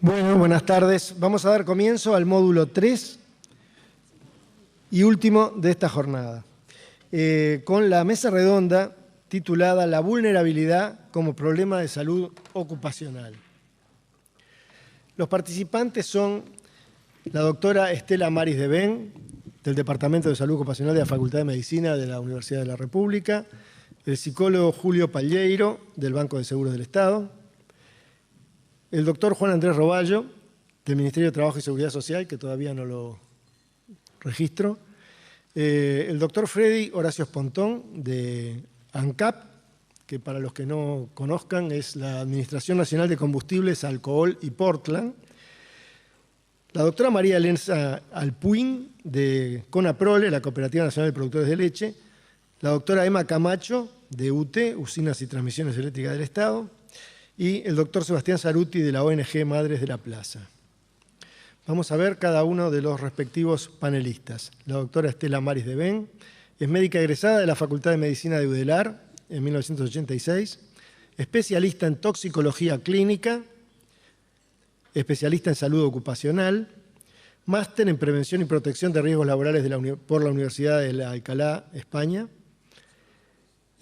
Bueno, buenas tardes. Vamos a dar comienzo al módulo 3 y último de esta jornada, con la mesa redonda titulada La vulnerabilidad como problema de salud ocupacional. Los participantes son la doctora Estela Maris de Ben, del Departamento de Salud Ocupacional de la Facultad de Medicina de la Universidad de la República, el psicólogo Julio Palleiro, del Banco de Seguros del Estado, el doctor Juan Andrés Roballo, del Ministerio de Trabajo y Seguridad Social, que todavía no lo registro, el doctor Freddy Horacio Espontón, de ANCAP, que para los que no conozcan es la Administración Nacional de Combustibles, Alcohol y Portland, la doctora María Elena Alpuín, de CONAPROLE, la Cooperativa Nacional de Productores de Leche, la doctora Emma Camacho, de UTE, Usinas y Transmisiones Eléctricas del Estado, y el doctor Sebastián Zaruti, de la ONG Madres de la Plaza. Vamos a ver cada uno de los respectivos panelistas. La doctora Estela Maris de Ben es médica egresada de la Facultad de Medicina de UDELAR en 1986, especialista en toxicología clínica, especialista en salud ocupacional, máster en prevención y protección de riesgos laborales por la Universidad de Alcalá, España,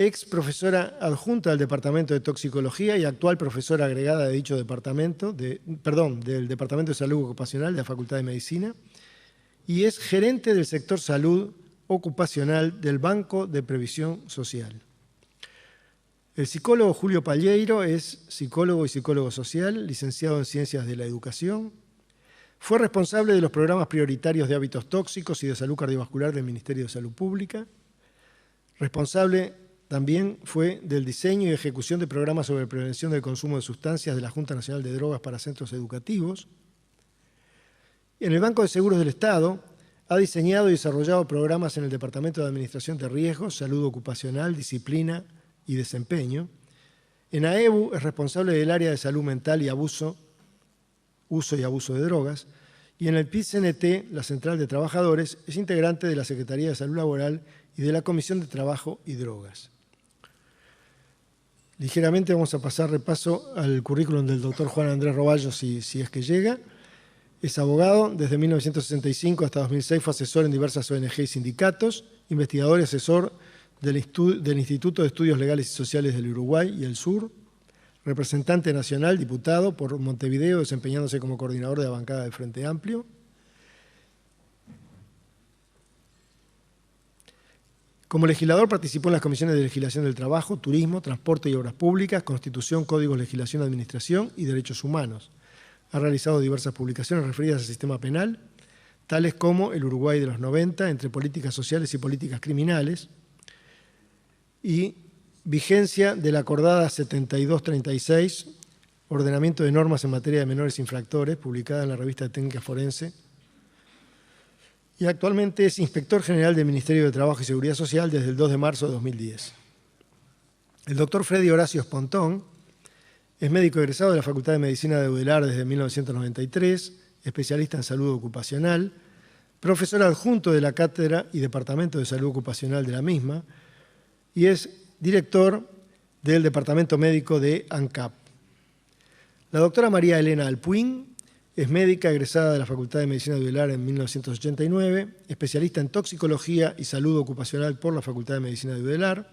ex profesora adjunta del Departamento de Toxicología y actual profesora agregada de dicho departamento, del Departamento de Salud Ocupacional de la Facultad de Medicina, y es gerente del sector salud ocupacional del Banco de Previsión Social. El psicólogo Julio Palleiro es psicólogo y psicólogo social, licenciado en Ciencias de la Educación. Fue responsable de los programas prioritarios de hábitos tóxicos y de salud cardiovascular del Ministerio de Salud Pública. Responsable también fue del diseño y ejecución de programas sobre prevención del consumo de sustancias de la Junta Nacional de Drogas para centros educativos. En el Banco de Seguros del Estado ha diseñado y desarrollado programas en el Departamento de Administración de Riesgos, Salud Ocupacional, Disciplina y Desempeño. En AEBU es responsable del área de salud mental y uso y abuso de drogas. Y en el PIT-CNT, la Central de Trabajadores, es integrante de la Secretaría de Salud Laboral y de la Comisión de Trabajo y Drogas. Ligeramente vamos a pasar repaso al currículum del doctor Juan Andrés Roballo, si es que llega. Es abogado, desde 1965 hasta 2006 fue asesor en diversas ONG y sindicatos, investigador y asesor del Instituto de Estudios Legales y Sociales del Uruguay y el Sur, representante nacional, diputado por Montevideo, desempeñándose como coordinador de la bancada del Frente Amplio. Como legislador participó en las comisiones de legislación del trabajo, turismo, transporte y obras públicas, constitución, códigos, legislación, administración y derechos humanos. Ha realizado diversas publicaciones referidas al sistema penal, tales como El Uruguay de los 90, entre políticas sociales y políticas criminales, y vigencia de la acordada 7236, ordenamiento de normas en materia de menores infractores, publicada en la revista de Técnica Forense, y actualmente es inspector general del Ministerio de Trabajo y Seguridad Social desde el 2 de marzo de 2010. El doctor Freddy Horacio Espontón es médico egresado de la Facultad de Medicina de UDELAR desde 1993, especialista en salud ocupacional, profesor adjunto de la Cátedra y Departamento de Salud Ocupacional de la misma, y es director del Departamento Médico de ANCAP. La doctora María Elena Alpuín es médica egresada de la Facultad de Medicina de UDELAR en 1989, especialista en toxicología y salud ocupacional por la Facultad de Medicina de UDELAR,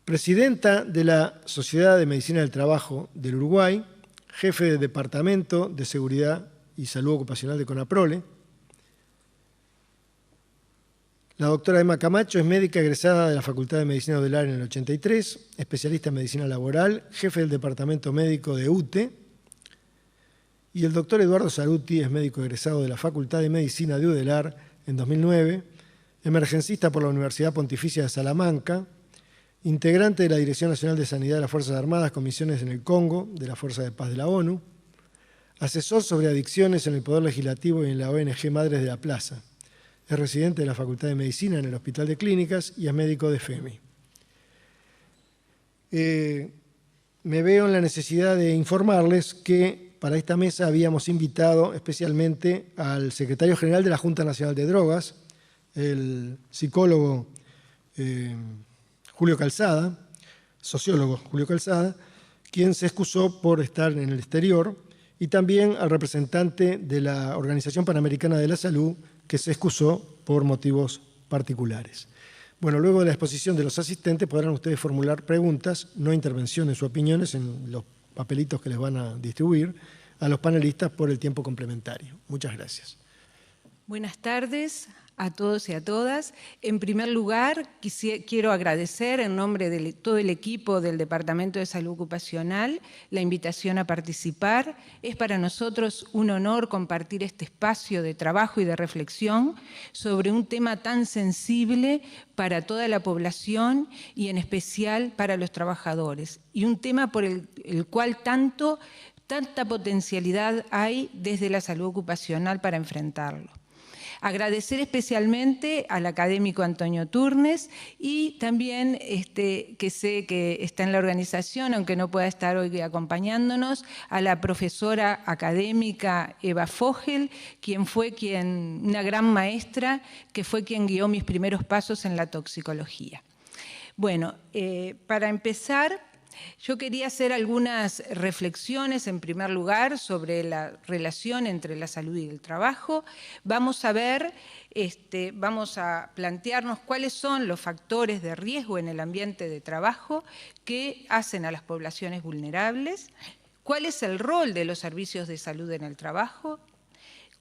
presidenta de la Sociedad de Medicina del Trabajo del Uruguay, jefe de Departamento de Seguridad y Salud Ocupacional de CONAPROLE. La doctora Emma Camacho es médica egresada de la Facultad de Medicina de UDELAR en el 83, especialista en medicina laboral, jefe del Departamento Médico de UTE. Y el doctor Eduardo Zaruti es médico egresado de la Facultad de Medicina de UDELAR en 2009, emergencista por la Universidad Pontificia de Salamanca, integrante de la Dirección Nacional de Sanidad de las Fuerzas Armadas con misiones en el Congo, de la Fuerza de Paz de la ONU, asesor sobre adicciones en el Poder Legislativo y en la ONG Madres de la Plaza. Es residente de la Facultad de Medicina en el Hospital de Clínicas y es médico de FEMI. Me veo en la necesidad de informarles que para esta mesa habíamos invitado especialmente al secretario general de la Junta Nacional de Drogas, el psicólogo Julio Calzada, sociólogo Julio Calzada, quien se excusó por estar en el exterior y también al representante de la Organización Panamericana de la Salud, que se excusó por motivos particulares. Bueno, luego de la exposición de los asistentes podrán ustedes formular preguntas, no intervenciones o opiniones en los papelitos que les van a distribuir a los panelistas por el tiempo complementario. Muchas gracias. Buenas tardes a todos y a todas. En primer lugar, quiero agradecer en nombre de todo el equipo del Departamento de Salud Ocupacional la invitación a participar. Es para nosotros un honor compartir este espacio de trabajo y de reflexión sobre un tema tan sensible para toda la población y en especial para los trabajadores, y un tema por el cual tanta potencialidad hay desde la salud ocupacional para enfrentarlo. Agradecer especialmente al académico Antonio Turnes y también, que sé que está en la organización, aunque no pueda estar hoy acompañándonos, a la profesora académica Eva Fogel, una gran maestra, que fue quien guió mis primeros pasos en la toxicología. Bueno, para empezar, yo quería hacer algunas reflexiones, en primer lugar, sobre la relación entre la salud y el trabajo. Vamos a ver, vamos a plantearnos cuáles son los factores de riesgo en el ambiente de trabajo que hacen a las poblaciones vulnerables, cuál es el rol de los servicios de salud en el trabajo,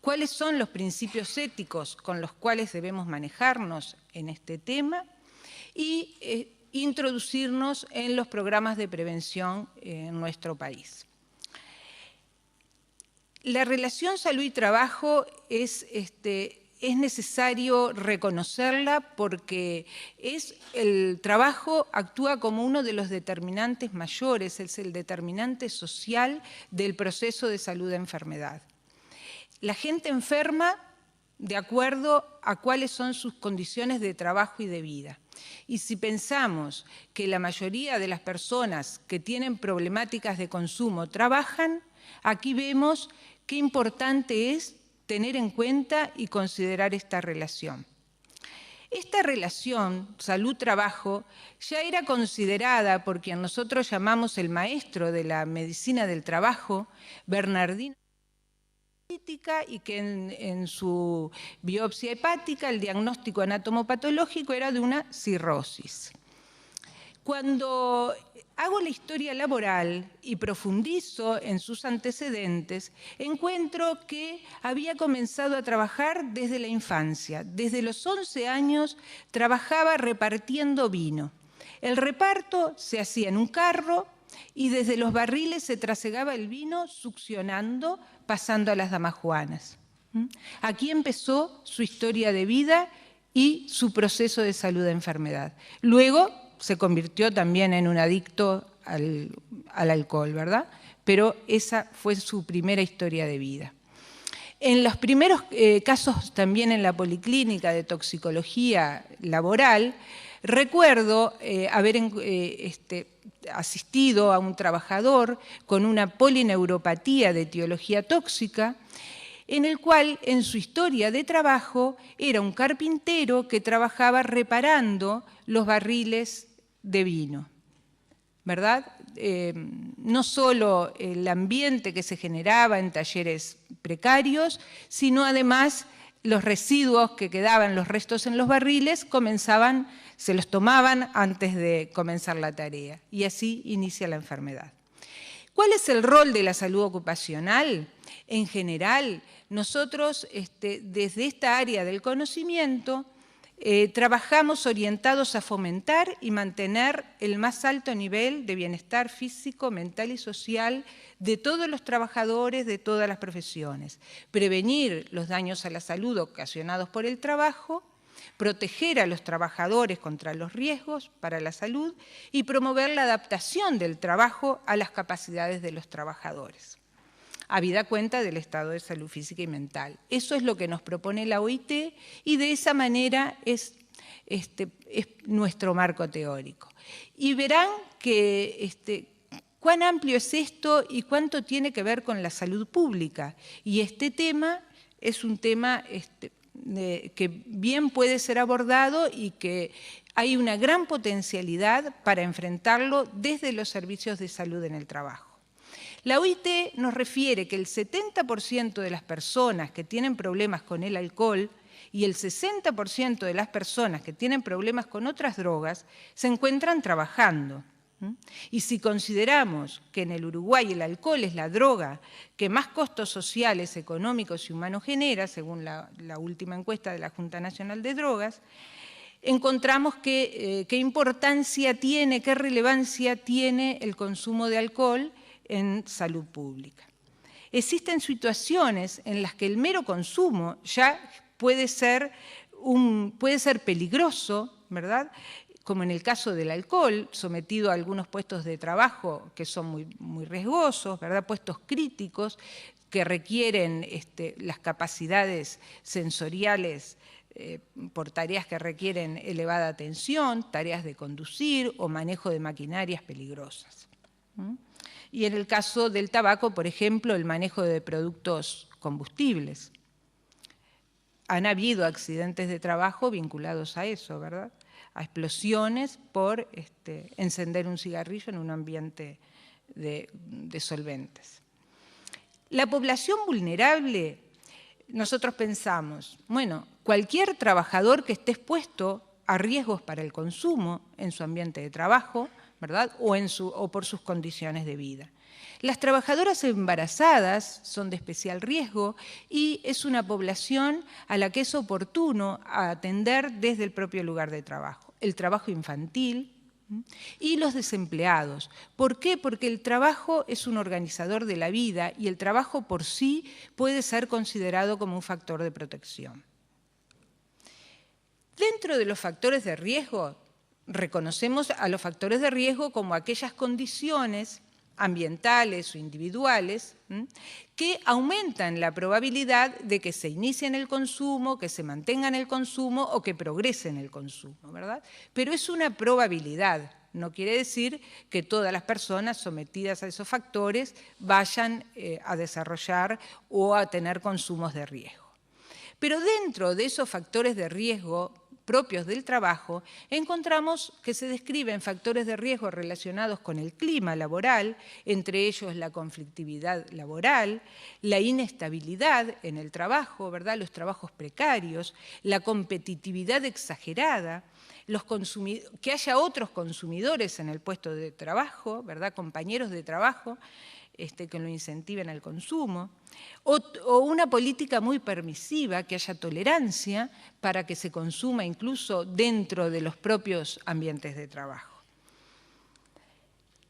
cuáles son los principios éticos con los cuales debemos manejarnos en este tema y introducirnos en los programas de prevención en nuestro país. La relación salud y trabajo es necesario reconocerla porque el trabajo actúa como uno de los determinantes mayores, es el determinante social del proceso de salud-enfermedad. La gente enferma de acuerdo a cuáles son sus condiciones de trabajo y de vida. Y si pensamos que la mayoría de las personas que tienen problemáticas de consumo trabajan, aquí vemos qué importante es tener en cuenta y considerar esta relación. Esta relación salud-trabajo ya era considerada por quien nosotros llamamos el maestro de la medicina del trabajo, Bernardino, y que en su biopsia hepática el diagnóstico anatomopatológico era de una cirrosis. Cuando hago la historia laboral y profundizo en sus antecedentes, encuentro que había comenzado a trabajar desde la infancia. Desde los 11 años trabajaba repartiendo vino. El reparto se hacía en un carro y desde los barriles se trasegaba el vino succionando, pasando a las damajuanas. Aquí empezó su historia de vida y su proceso de salud-enfermedad. Luego se convirtió también en un adicto al alcohol, ¿verdad? Pero esa fue su primera historia de vida. En los primeros casos también en la policlínica de toxicología laboral, recuerdo haber asistido a un trabajador con una polineuropatía de etiología tóxica, en el cual en su historia de trabajo era un carpintero que trabajaba reparando los barriles de vino, ¿verdad? No solo el ambiente que se generaba en talleres precarios, sino además los residuos que quedaban, los restos en los barriles, se los tomaban antes de comenzar la tarea, y así inicia la enfermedad. ¿Cuál es el rol de la salud ocupacional? En general, nosotros desde esta área del conocimiento trabajamos orientados a fomentar y mantener el más alto nivel de bienestar físico, mental y social de todos los trabajadores de todas las profesiones, prevenir los daños a la salud ocasionados por el trabajo, proteger a los trabajadores contra los riesgos para la salud y promover la adaptación del trabajo a las capacidades de los trabajadores, habida cuenta del estado de salud física y mental. Eso es lo que nos propone la OIT y de esa manera es nuestro marco teórico. Y verán que cuán amplio es esto y cuánto tiene que ver con la salud pública. Y este tema es un tema que bien puede ser abordado y que hay una gran potencialidad para enfrentarlo desde los servicios de salud en el trabajo. La OIT nos refiere que el 70% de las personas que tienen problemas con el alcohol y el 60% de las personas que tienen problemas con otras drogas se encuentran trabajando. Y si consideramos que en el Uruguay el alcohol es la droga que más costos sociales, económicos y humanos genera, según la última encuesta de la Junta Nacional de Drogas, encontramos qué importancia tiene, qué relevancia tiene el consumo de alcohol en salud pública. Existen situaciones en las que el mero consumo ya puede ser peligroso, ¿verdad?, como en el caso del alcohol, sometido a algunos puestos de trabajo que son muy riesgosos, ¿verdad?, puestos críticos que requieren las capacidades sensoriales por tareas que requieren elevada atención, tareas de conducir o manejo de maquinarias peligrosas. Y en el caso del tabaco, por ejemplo, el manejo de productos combustibles. Han habido accidentes de trabajo vinculados a eso, ¿verdad?, a explosiones por encender un cigarrillo en un ambiente de solventes. La población vulnerable, nosotros pensamos, bueno, cualquier trabajador que esté expuesto a riesgos para el consumo en su ambiente de trabajo, ¿verdad?, o por sus condiciones de vida. Las trabajadoras embarazadas son de especial riesgo y es una población a la que es oportuno atender desde el propio lugar de trabajo. El trabajo infantil y los desempleados. ¿Por qué? Porque el trabajo es un organizador de la vida y el trabajo por sí puede ser considerado como un factor de protección. Dentro de los factores de riesgo, reconocemos a los factores de riesgo como aquellas condiciones ambientales o individuales, que aumentan la probabilidad de que se inicie en el consumo, que se mantenga en el consumo o que progrese en el consumo, ¿verdad? Pero es una probabilidad, no quiere decir que todas las personas sometidas a esos factores vayan a desarrollar o a tener consumos de riesgo. Pero dentro de esos factores de riesgo propios del trabajo, encontramos que se describen factores de riesgo relacionados con el clima laboral, entre ellos la conflictividad laboral, la inestabilidad en el trabajo, ¿verdad?, los trabajos precarios, la competitividad exagerada, que haya otros consumidores en el puesto de trabajo, ¿verdad?, compañeros de trabajo, que lo incentiven al consumo, o una política muy permisiva, que haya tolerancia para que se consuma incluso dentro de los propios ambientes de trabajo.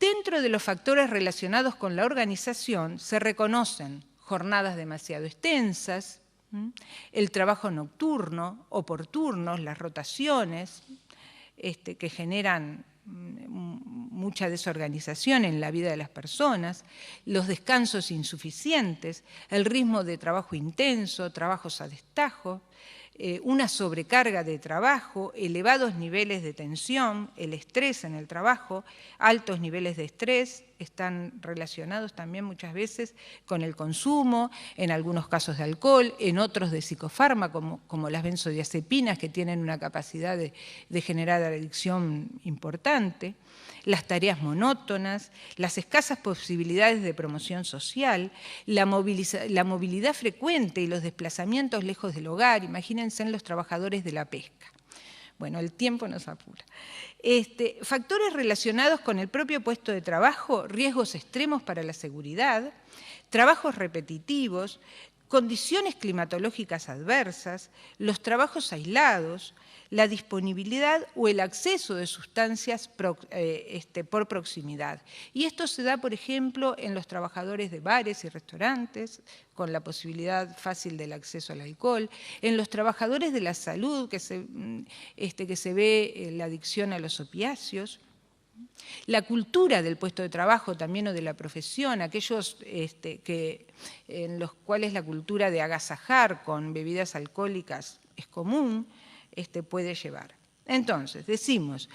Dentro de los factores relacionados con la organización se reconocen jornadas demasiado extensas, el trabajo nocturno o por turnos, las rotaciones que generan mucha desorganización en la vida de las personas, los descansos insuficientes, el ritmo de trabajo intenso, trabajos a destajo, una sobrecarga de trabajo, elevados niveles de tensión, el estrés en el trabajo, altos niveles de estrés, están relacionados también muchas veces con el consumo, en algunos casos de alcohol, en otros de psicofármacos, como las benzodiazepinas, que tienen una capacidad de generar adicción importante, las tareas monótonas, las escasas posibilidades de promoción social, la movilidad frecuente y los desplazamientos lejos del hogar. Imagínense en los trabajadores de la pesca. Bueno, el tiempo nos apura. Factores relacionados con el propio puesto de trabajo, riesgos extremos para la seguridad, trabajos repetitivos, condiciones climatológicas adversas, los trabajos aislados, la disponibilidad o el acceso de sustancias por proximidad. Y esto se da, por ejemplo, en los trabajadores de bares y restaurantes, con la posibilidad fácil del acceso al alcohol, en los trabajadores de la salud, que se ve la adicción a los opiáceos, la cultura del puesto de trabajo también o de la profesión, aquellos en los cuales la cultura de agasajar con bebidas alcohólicas es común, puede llevar. Entonces, decimos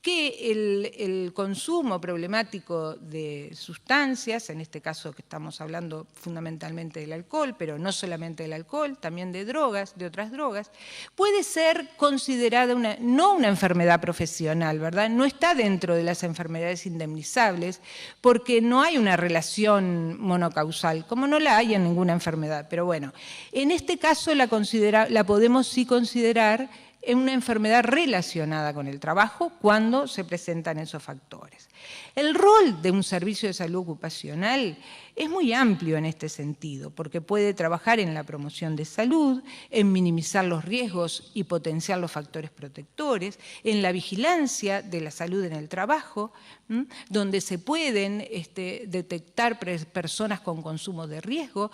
que el consumo problemático de sustancias, en este caso que estamos hablando fundamentalmente del alcohol, pero no solamente del alcohol, también de drogas, de otras drogas, puede ser considerada no una enfermedad profesional, ¿verdad? No está dentro de las enfermedades indemnizables porque no hay una relación monocausal, como no la hay en ninguna enfermedad. Pero bueno, en este caso la podemos sí considerar en una enfermedad relacionada con el trabajo cuando se presentan esos factores. El rol de un servicio de salud ocupacional es muy amplio en este sentido, porque puede trabajar en la promoción de salud, en minimizar los riesgos y potenciar los factores protectores, en la vigilancia de la salud en el trabajo, donde se pueden detectar personas con consumo de riesgo,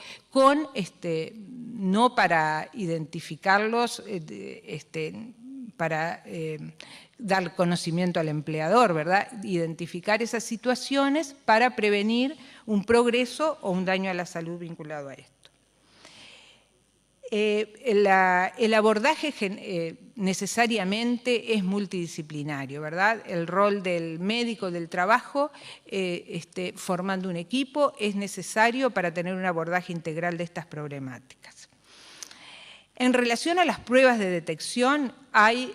no para identificarlos, para dar conocimiento al empleador, ¿verdad? Identificar esas situaciones para prevenir un progreso o un daño a la salud vinculado a esto. El abordaje necesariamente es multidisciplinario, ¿verdad? El rol del médico del trabajo formando un equipo es necesario para tener un abordaje integral de estas problemáticas. En relación a las pruebas de detección, hay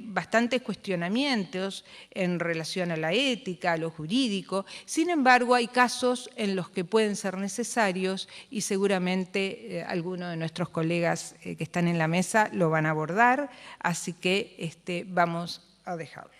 bastantes cuestionamientos en relación a la ética, a lo jurídico. Sin embargo, hay casos en los que pueden ser necesarios y seguramente algunos de nuestros colegas que están en la mesa lo van a abordar, así que vamos a dejarlo.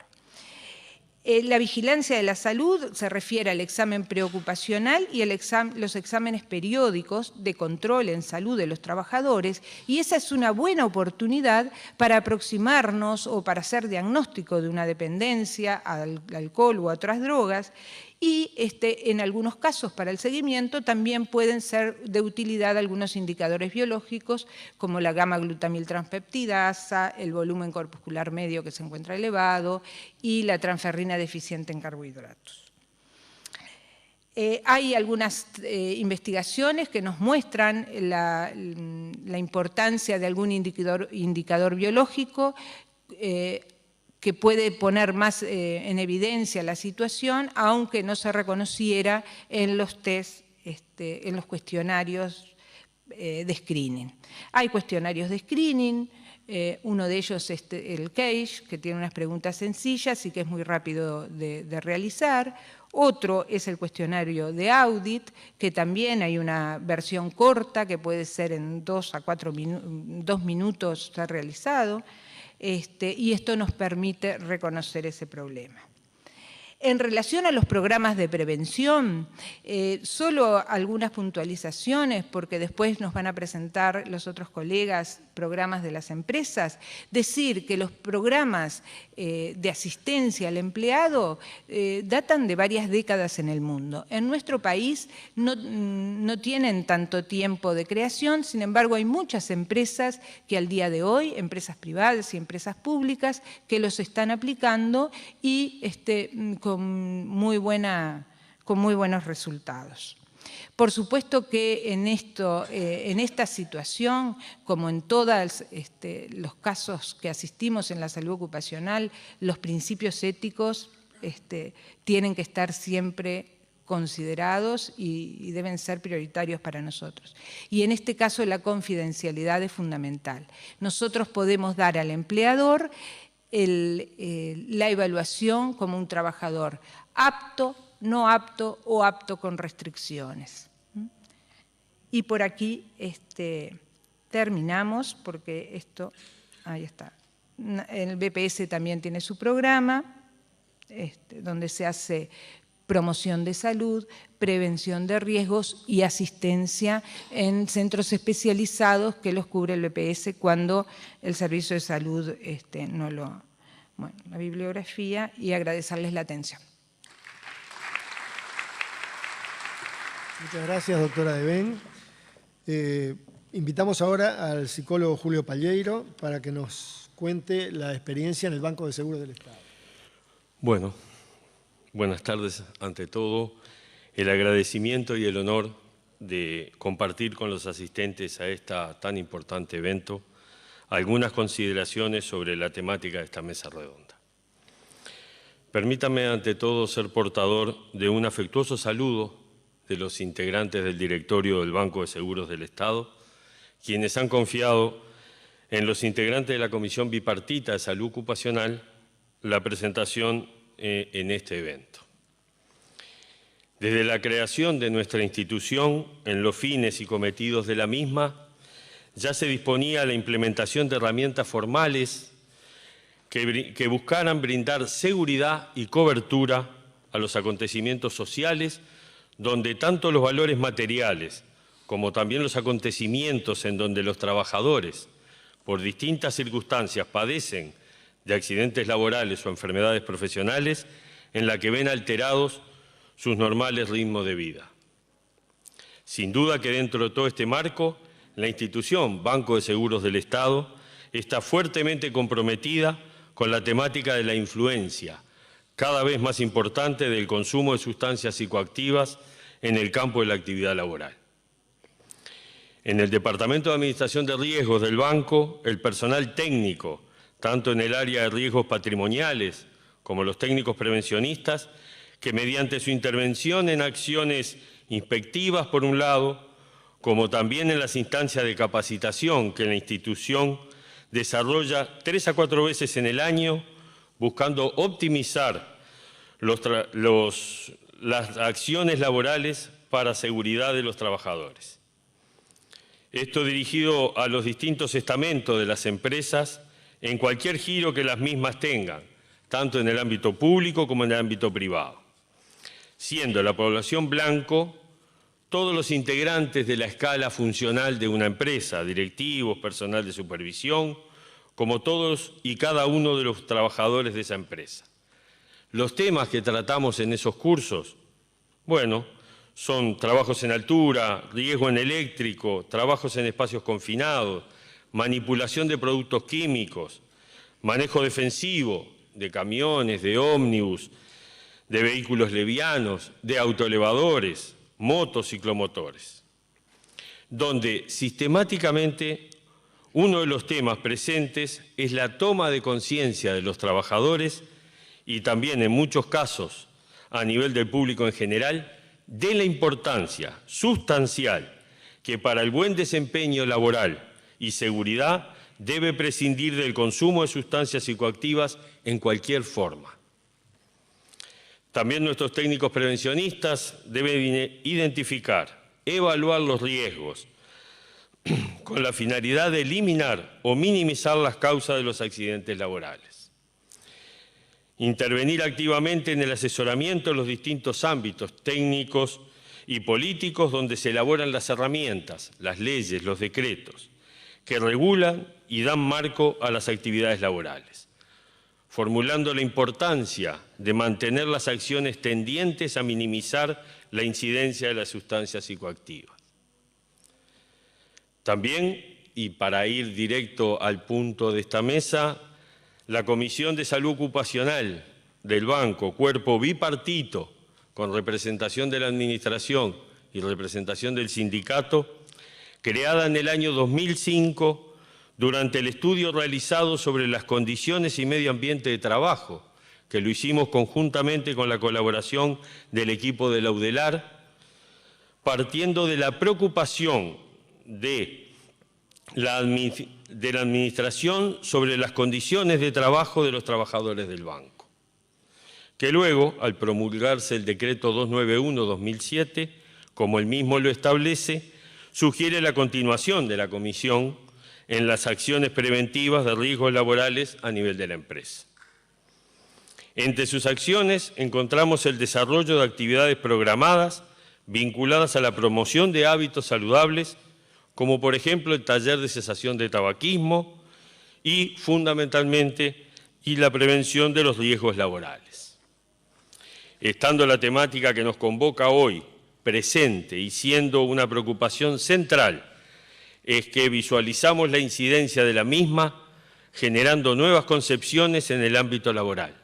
La vigilancia de la salud se refiere al examen preocupacional y los exámenes periódicos de control en salud de los trabajadores, y esa es una buena oportunidad para aproximarnos o para hacer diagnóstico de una dependencia al alcohol u a otras drogas, y en algunos casos para el seguimiento también pueden ser de utilidad algunos indicadores biológicos como la gamma-glutamiltranspeptidasa, el volumen corpuscular medio que se encuentra elevado y la transferrina deficiente en carbohidratos. Hay algunas investigaciones que nos muestran la importancia de algún indicador biológico que puede poner más en evidencia la situación, aunque no se reconociera en los test, en los cuestionarios de screening. Hay cuestionarios de screening, uno de ellos es el CAGE, que tiene unas preguntas sencillas y que es muy rápido de realizar. Otro es el cuestionario de audit, que también hay una versión corta que puede ser en 2 a 2 minutos ser realizado. Y esto nos permite reconocer ese problema. En relación a los programas de prevención, solo algunas puntualizaciones, porque después nos van a presentar los otros colegas programas de las empresas. Decir que los programas de asistencia al empleado datan de varias décadas en el mundo. En nuestro país no tienen tanto tiempo de creación, sin embargo hay muchas empresas que al día de hoy, empresas privadas y empresas públicas, que los están aplicando y con muy buenos resultados. Por supuesto que en esta situación, como en todos los casos que asistimos en la salud ocupacional, los principios éticos tienen que estar siempre considerados y deben ser prioritarios para nosotros. Y en este caso la confidencialidad es fundamental. Nosotros podemos dar al empleador la evaluación como un trabajador apto, no apto o apto con restricciones. Y por aquí terminamos, porque esto, ahí está. El BPS también tiene su programa, donde se hace promoción de salud, prevención de riesgos y asistencia en centros especializados que los cubre el BPS cuando el servicio de salud no lo... Bueno, la bibliografía y agradecerles la atención. Muchas gracias, doctora Devén. Invitamos ahora al psicólogo Julio Palleiro para que nos cuente la experiencia en el Banco de Seguros del Estado. Bueno, buenas tardes ante todo. El agradecimiento y el honor de compartir con los asistentes a este tan importante evento algunas consideraciones sobre la temática de esta mesa redonda. Permítame ante todo ser portador de un afectuoso saludo de los integrantes del directorio del Banco de Seguros del Estado, quienes han confiado en los integrantes de la Comisión Bipartita de Salud Ocupacional la presentación en este evento. Desde la creación de nuestra institución, en los fines y cometidos de la misma, ya se disponía la implementación de herramientas formales que buscaran brindar seguridad y cobertura a los acontecimientos sociales, donde tanto los valores materiales como también los acontecimientos en donde los trabajadores, por distintas circunstancias, padecen de accidentes laborales o enfermedades profesionales, en la que ven alterados sus normales ritmos de vida. Sin duda que dentro de todo este marco, la institución Banco de Seguros del Estado está fuertemente comprometida con la temática de la influencia, cada vez más importante, del consumo de sustancias psicoactivas en el campo de la actividad laboral. En el Departamento de Administración de Riesgos del Banco, el personal técnico, tanto en el área de riesgos patrimoniales como los técnicos prevencionistas, que mediante su intervención en acciones inspectivas, por un lado, como también en las instancias de capacitación que la institución desarrolla 3 a 4 veces en el año, buscando optimizar las acciones laborales para seguridad de los trabajadores. Esto dirigido a los distintos estamentos de las empresas en cualquier giro que las mismas tengan, tanto en el ámbito público como en el ámbito privado, siendo la población blanco todos los integrantes de la escala funcional de una empresa, directivos, personal de supervisión, como todos y cada uno de los trabajadores de esa empresa. Los temas que tratamos en esos cursos, bueno, son trabajos en altura, riesgo en eléctrico, trabajos en espacios confinados, manipulación de productos químicos, manejo defensivo de camiones, de ómnibus, de vehículos livianos, de autoelevadores, motos, ciclomotores, donde sistemáticamente uno de los temas presentes es la toma de conciencia de los trabajadores y también en muchos casos a nivel del público en general de la importancia sustancial que para el buen desempeño laboral y seguridad debe prescindir del consumo de sustancias psicoactivas en cualquier forma. También nuestros técnicos prevencionistas deben identificar, evaluar los riesgos con la finalidad de eliminar o minimizar las causas de los accidentes laborales. Intervenir activamente en el asesoramiento de los distintos ámbitos técnicos y políticos donde se elaboran las herramientas, las leyes, los decretos, que regulan y dan marco a las actividades laborales, formulando la importancia de mantener las acciones tendientes a minimizar la incidencia de las sustancias psicoactivas. También, y para ir directo al punto de esta mesa, la Comisión de Salud Ocupacional del Banco, cuerpo bipartito, con representación de la Administración y representación del sindicato, creada en el año 2005 durante el estudio realizado sobre las condiciones y medio ambiente de trabajo, que lo hicimos conjuntamente con la colaboración del equipo de la UDELAR, partiendo de la preocupación de la Administración sobre las condiciones de trabajo de los trabajadores del banco, que luego, al promulgarse el decreto 291/2007, como el mismo lo establece, sugiere la continuación de la Comisión en las acciones preventivas de riesgos laborales a nivel de la empresa. Entre sus acciones encontramos el desarrollo de actividades programadas vinculadas a la promoción de hábitos saludables, como por ejemplo el taller de cesación de tabaquismo y fundamentalmente la prevención de los riesgos laborales. Estando la temática que nos convoca hoy presente y siendo una preocupación central, es que visualizamos la incidencia de la misma generando nuevas concepciones en el ámbito laboral.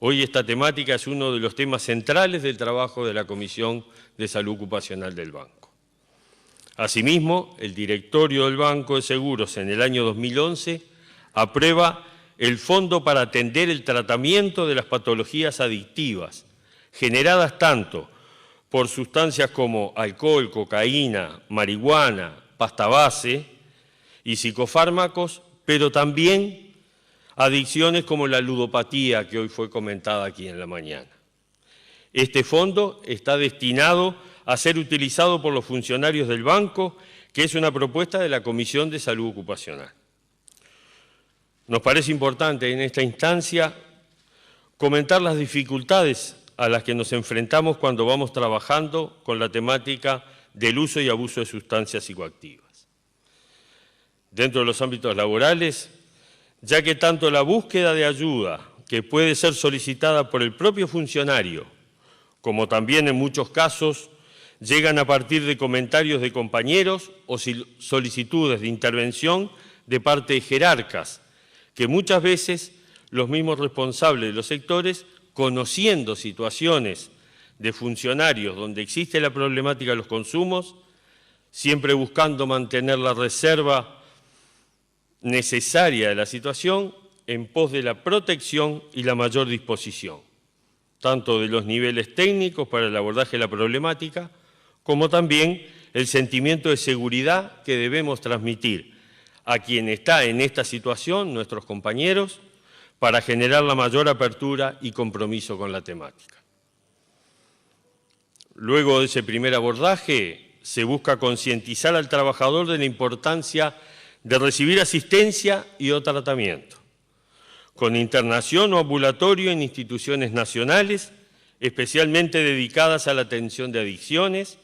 Hoy esta temática es uno de los temas centrales del trabajo de la Comisión de Salud Ocupacional del Banco. Asimismo, el directorio del Banco de Seguros en el año 2011 aprueba el fondo para atender el tratamiento de las patologías adictivas, generadas tanto por sustancias como alcohol, cocaína, marihuana, pasta base y psicofármacos, pero también adicciones como la ludopatía, que hoy fue comentada aquí en la mañana. Este fondo está destinado a ser utilizado por los funcionarios del banco, que es una propuesta de la Comisión de Salud Ocupacional. Nos parece importante en esta instancia comentar las dificultades a las que nos enfrentamos cuando vamos trabajando con la temática del uso y abuso de sustancias psicoactivas. Dentro de los ámbitos laborales, ya que tanto la búsqueda de ayuda, que puede ser solicitada por el propio funcionario, como también en muchos casos llegan a partir de comentarios de compañeros o solicitudes de intervención de parte de jerarcas, que muchas veces los mismos responsables de los sectores, conociendo situaciones de funcionarios donde existe la problemática de los consumos, siempre buscando mantener la reserva necesaria de la situación en pos de la protección y la mayor disposición, tanto de los niveles técnicos para el abordaje de la problemática, como también el sentimiento de seguridad que debemos transmitir a quien está en esta situación, nuestros compañeros, para generar la mayor apertura y compromiso con la temática. Luego de ese primer abordaje, se busca concientizar al trabajador de la importancia de recibir asistencia y o tratamiento, con internación o ambulatorio en instituciones nacionales, especialmente dedicadas a la atención de adicciones,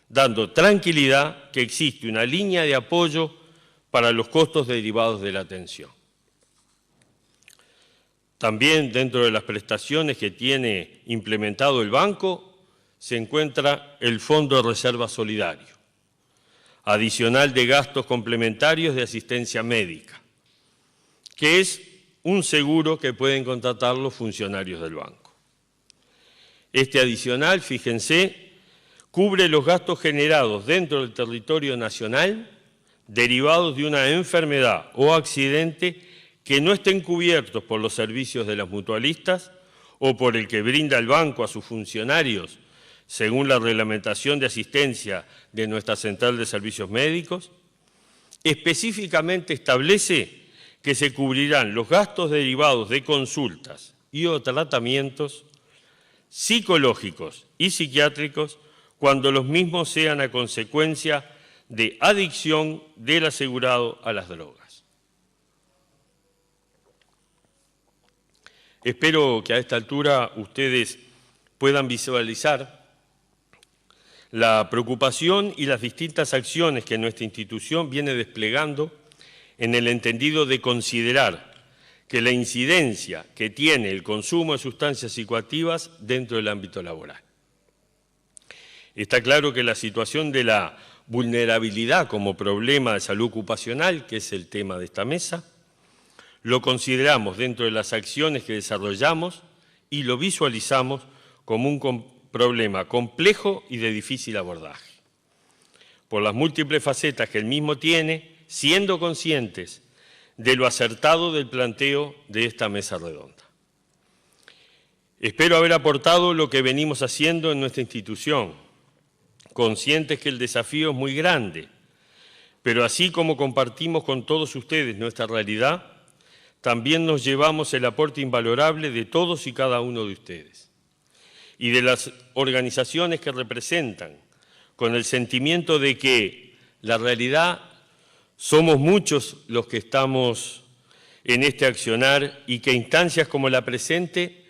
dando tranquilidad que existe una línea de apoyo para los costos derivados de la atención. También dentro de las prestaciones que tiene implementado el banco se encuentra el Fondo de Reserva Solidario, adicional de gastos complementarios de asistencia médica, que es un seguro que pueden contratar los funcionarios del banco. Este adicional, fíjense, cubre los gastos generados dentro del territorio nacional derivados de una enfermedad o accidente que no estén cubiertos por los servicios de las mutualistas o por el que brinda el banco a sus funcionarios según la reglamentación de asistencia de nuestra Central de Servicios Médicos. Específicamente establece que se cubrirán los gastos derivados de consultas y o tratamientos psicológicos y psiquiátricos cuando los mismos sean a consecuencia de adicción del asegurado a las drogas. Espero que a esta altura ustedes puedan visualizar la preocupación y las distintas acciones que nuestra institución viene desplegando en el entendido de considerar que la incidencia que tiene el consumo de sustancias psicoactivas dentro del ámbito laboral. Está claro que la situación de la vulnerabilidad como problema de salud ocupacional, que es el tema de esta mesa, lo consideramos dentro de las acciones que desarrollamos y lo visualizamos como un problema complejo y de difícil abordaje, por las múltiples facetas que el mismo tiene, siendo conscientes de lo acertado del planteo de esta mesa redonda. Espero haber aportado lo que venimos haciendo en nuestra institución, conscientes que el desafío es muy grande, pero así como compartimos con todos ustedes nuestra realidad, también nos llevamos el aporte invalorable de todos y cada uno de ustedes y de las organizaciones que representan, con el sentimiento de que la realidad somos muchos los que estamos en este accionar y que instancias como la presente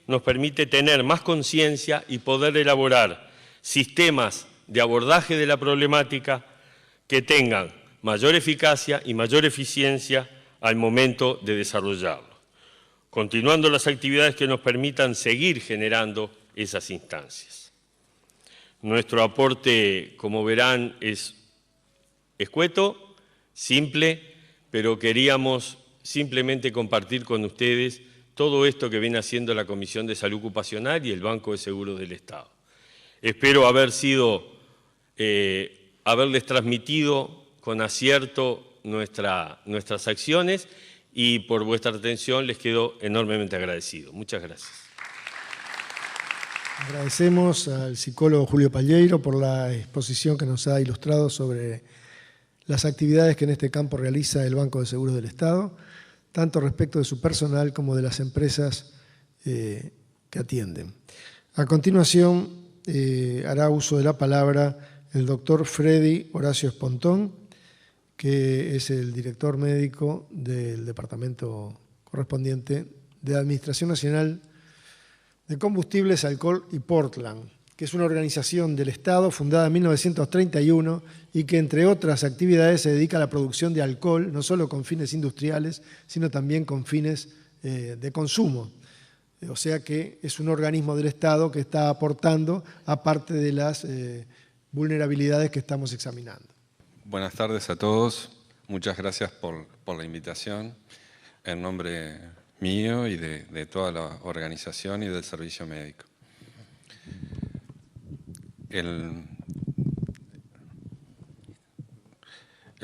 nos permite tener más conciencia y poder elaborar sistemas de abordaje de la problemática que tengan mayor eficacia y mayor eficiencia al momento de desarrollarlo, continuando las actividades que nos permitan seguir generando esas instancias. Nuestro aporte, como verán, es escueto, simple, pero queríamos simplemente compartir con ustedes todo esto que viene haciendo la Comisión de Salud Ocupacional y el Banco de Seguros del Estado. Espero haberles transmitido con acierto nuestras acciones y por vuestra atención les quedo enormemente agradecido. Muchas gracias. Agradecemos al psicólogo Julio Palleiro por la exposición que nos ha ilustrado sobre las actividades que en este campo realiza el Banco de Seguros del Estado, tanto respecto de su personal como de las empresas que atienden. A continuación, hará uso de la palabra el doctor Freddy Horacio Espontón, que es el director médico del departamento correspondiente de la Administración Nacional de Combustibles, Alcohol y Portland, que es una organización del Estado fundada en 1931 y que, entre otras actividades, se dedica a la producción de alcohol, no solo con fines industriales, sino también con fines de consumo. O sea que es un organismo del Estado que está aportando aparte de las vulnerabilidades que estamos examinando. Buenas tardes a todos. Muchas gracias por la invitación. En nombre mío y de toda la organización y del servicio médico. El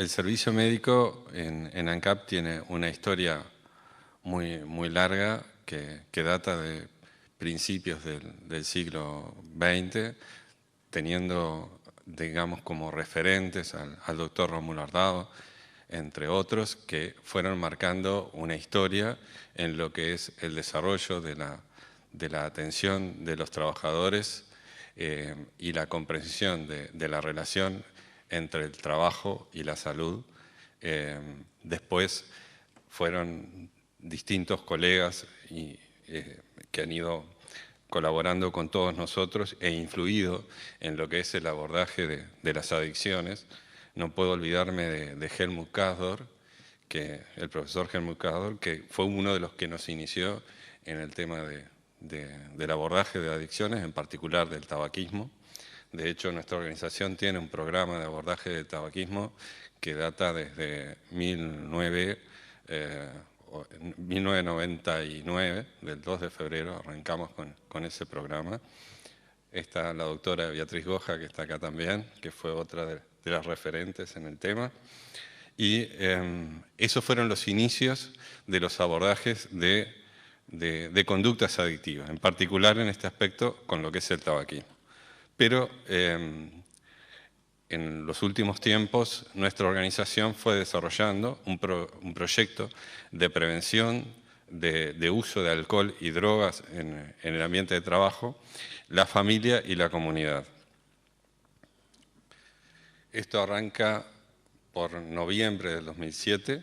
servicio médico en ANCAP tiene una historia muy larga que data de principios del siglo XX, teniendo, digamos, como referentes al doctor Rómulo Ardao, entre otros, que fueron marcando una historia en lo que es el desarrollo de la atención de los trabajadores y la comprensión de la relación entre el trabajo y la salud. Después fueron distintos colegas que han ido colaborando con todos nosotros e influido en lo que es el abordaje de las adicciones. No puedo olvidarme de Helmut Kasdorf, el profesor Helmut Kasdorf, que fue uno de los que nos inició en el tema del abordaje de adicciones, en particular del tabaquismo. De hecho, nuestra organización tiene un programa de abordaje del tabaquismo que data desde 1999, del 2 de febrero, arrancamos con ese programa. Está la doctora Beatriz Goja, que está acá también, que fue otra de las referentes en el tema. Y esos fueron los inicios de los abordajes de conductas adictivas, en particular en este aspecto con lo que es el tabaquismo. Pero en los últimos tiempos nuestra organización fue desarrollando un proyecto de prevención de uso de alcohol y drogas en el ambiente de trabajo, la familia y la comunidad. Esto arranca por noviembre del 2007,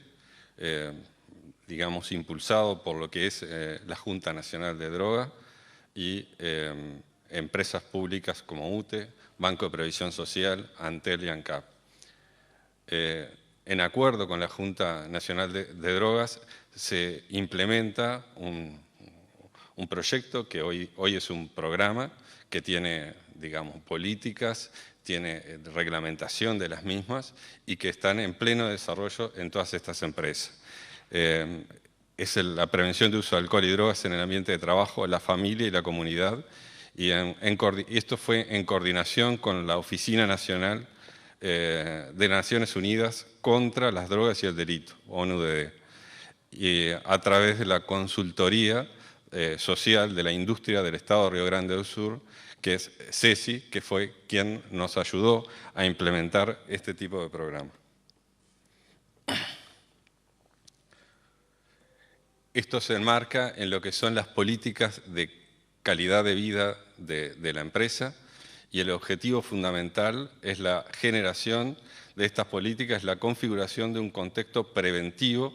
digamos impulsado por lo que es la Junta Nacional de Drogas y empresas públicas como UTE, Banco de Previsión Social, Antel y ANCAP. En acuerdo con la Junta Nacional de Drogas se implementa un proyecto que hoy es un programa que tiene, digamos, políticas, tiene reglamentación de las mismas y que están en pleno desarrollo en todas estas empresas. Es la prevención de uso de alcohol y drogas en el ambiente de trabajo, la familia y la comunidad. Y esto fue en coordinación con la Oficina Nacional de Naciones Unidas contra las Drogas y el Delito, ONU-DD, y a través de la consultoría social de la industria del Estado de Río Grande do Sur, que es CESI, que fue quien nos ayudó a implementar este tipo de programa. Esto se enmarca en lo que son las políticas de calidad de vida de la empresa y el objetivo fundamental es la generación de estas políticas, la configuración de un contexto preventivo,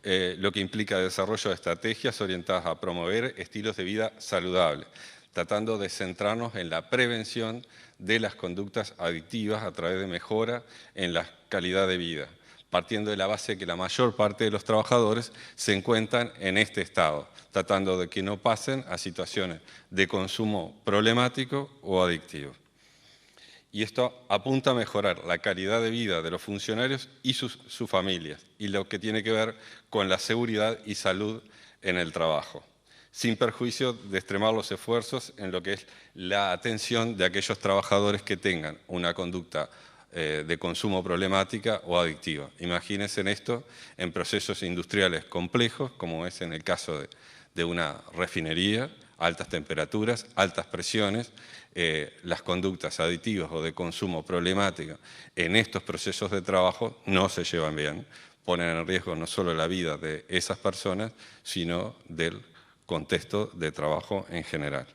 lo que implica desarrollo de estrategias orientadas a promover estilos de vida saludables, tratando de centrarnos en la prevención de las conductas adictivas a través de mejora en la calidad de vida, partiendo de la base que la mayor parte de los trabajadores se encuentran en este estado, tratando de que no pasen a situaciones de consumo problemático o adictivo. Y esto apunta a mejorar la calidad de vida de los funcionarios y sus familias, y lo que tiene que ver con la seguridad y salud en el trabajo, sin perjuicio de extremar los esfuerzos en lo que es la atención de aquellos trabajadores que tengan una conducta de consumo problemática o adictiva. Imagínense en esto en procesos industriales complejos, como es en el caso de una refinería, altas temperaturas, altas presiones, las conductas adictivas o de consumo problemática en estos procesos de trabajo no se llevan bien, ponen en riesgo no solo la vida de esas personas, sino del contexto de trabajo en general.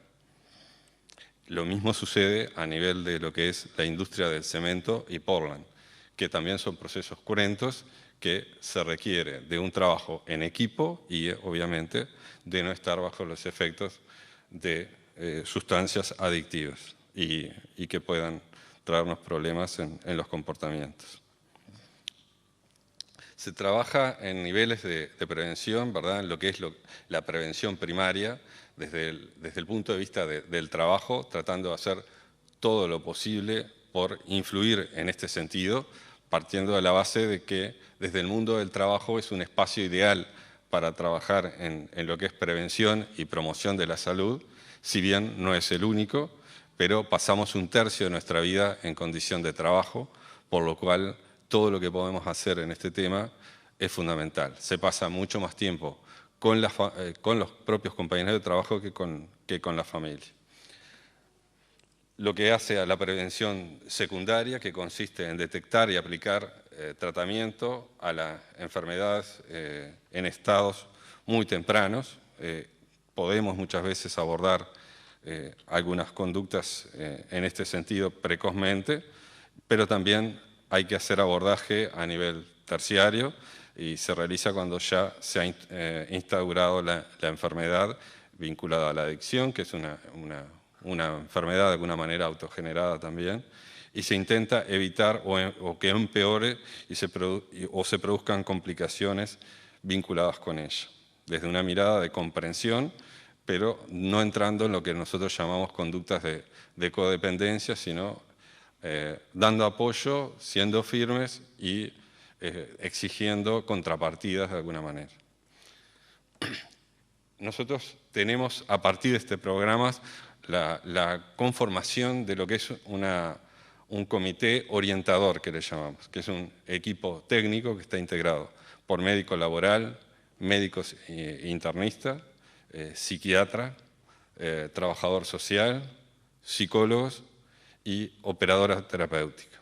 Lo mismo sucede a nivel de lo que es la industria del cemento y Portland, que también son procesos cruentos que se requiere de un trabajo en equipo y, obviamente, de no estar bajo los efectos de sustancias adictivas y que puedan traernos problemas en los comportamientos. Se trabaja en niveles de prevención, ¿verdad? En lo que es la prevención primaria, desde el punto de vista del trabajo, tratando de hacer todo lo posible por influir en este sentido, partiendo de la base de que desde el mundo del trabajo es un espacio ideal para trabajar en lo que es prevención y promoción de la salud, si bien no es el único, pero pasamos un tercio de nuestra vida en condición de trabajo, por lo cual todo lo que podemos hacer en este tema es fundamental. Se pasa mucho más tiempo con los propios compañeros de trabajo que con la familia. Lo que hace a la prevención secundaria, que consiste en detectar y aplicar tratamiento a las enfermedades en estados muy tempranos. Podemos muchas veces abordar algunas conductas en este sentido precozmente, pero también hay que hacer abordaje a nivel terciario y se realiza cuando ya se ha instaurado la enfermedad vinculada a la adicción, que es una enfermedad de alguna manera autogenerada también, y se intenta evitar o que empeore o se produzcan complicaciones vinculadas con ella, desde una mirada de comprensión, pero no entrando en lo que nosotros llamamos conductas de codependencia, sino dando apoyo, siendo firmes y exigiendo contrapartidas de alguna manera. Nosotros tenemos a partir de este programa la conformación de lo que es un comité orientador, que le llamamos, que es un equipo técnico que está integrado por médico laboral, médicos internistas, psiquiatra, trabajador social, psicólogos y operadora terapéutica.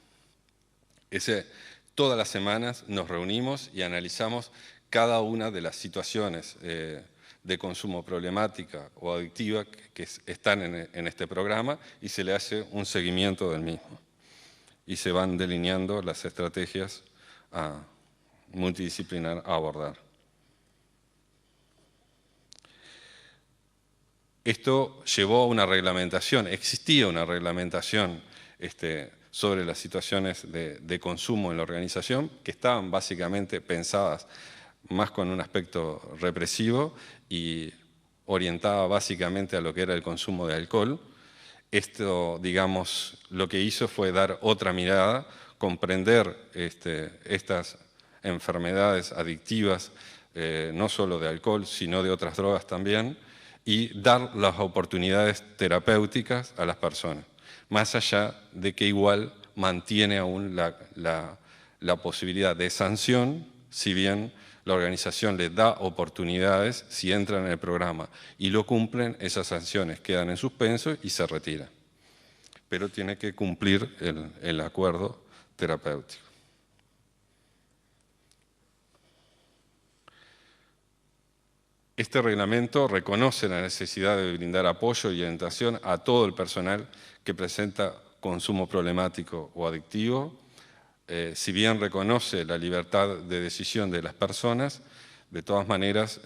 Todas las semanas nos reunimos y analizamos cada una de las situaciones de consumo problemática o adictiva que están en este programa y se le hace un seguimiento del mismo. Y se van delineando las estrategias multidisciplinar a abordar. Esto llevó a una reglamentación, existía una reglamentación sobre las situaciones de consumo en la organización, que estaban básicamente pensadas más con un aspecto represivo y orientada básicamente a lo que era el consumo de alcohol. Esto, digamos, lo que hizo fue dar otra mirada, comprender estas enfermedades adictivas, no solo de alcohol, sino de otras drogas también, y dar las oportunidades terapéuticas a las personas, más allá de que igual mantiene aún la posibilidad de sanción, si bien la organización les da oportunidades si entran en el programa y lo cumplen, esas sanciones quedan en suspenso y se retiran. Pero tiene que cumplir el acuerdo terapéutico. Este reglamento reconoce la necesidad de brindar apoyo y orientación a todo el personal que presenta consumo problemático o adictivo. Si bien reconoce la libertad de decisión de las personas, de todas maneras,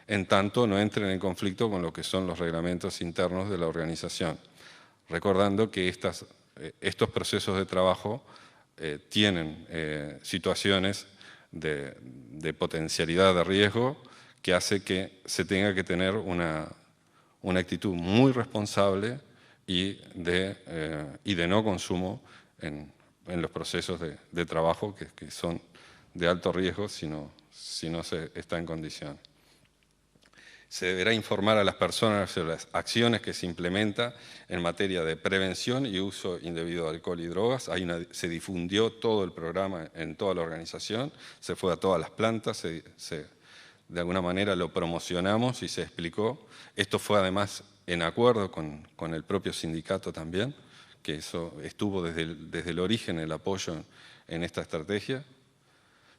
en tanto no entren en conflicto con lo que son los reglamentos internos de la organización, recordando que estos procesos de trabajo tienen situaciones de potencialidad de riesgo que hace que se tenga que tener una actitud muy responsable y de no consumo en los procesos de trabajo que son de alto riesgo si no se está en condiciones. Se deberá informar a las personas sobre las acciones que se implementan en materia de prevención y uso indebido de alcohol y drogas. Se difundió todo el programa en toda la organización, se fue a todas las plantas, de alguna manera lo promocionamos y se explicó. Esto fue además en acuerdo con el propio sindicato también, que eso estuvo desde el origen el apoyo en esta estrategia.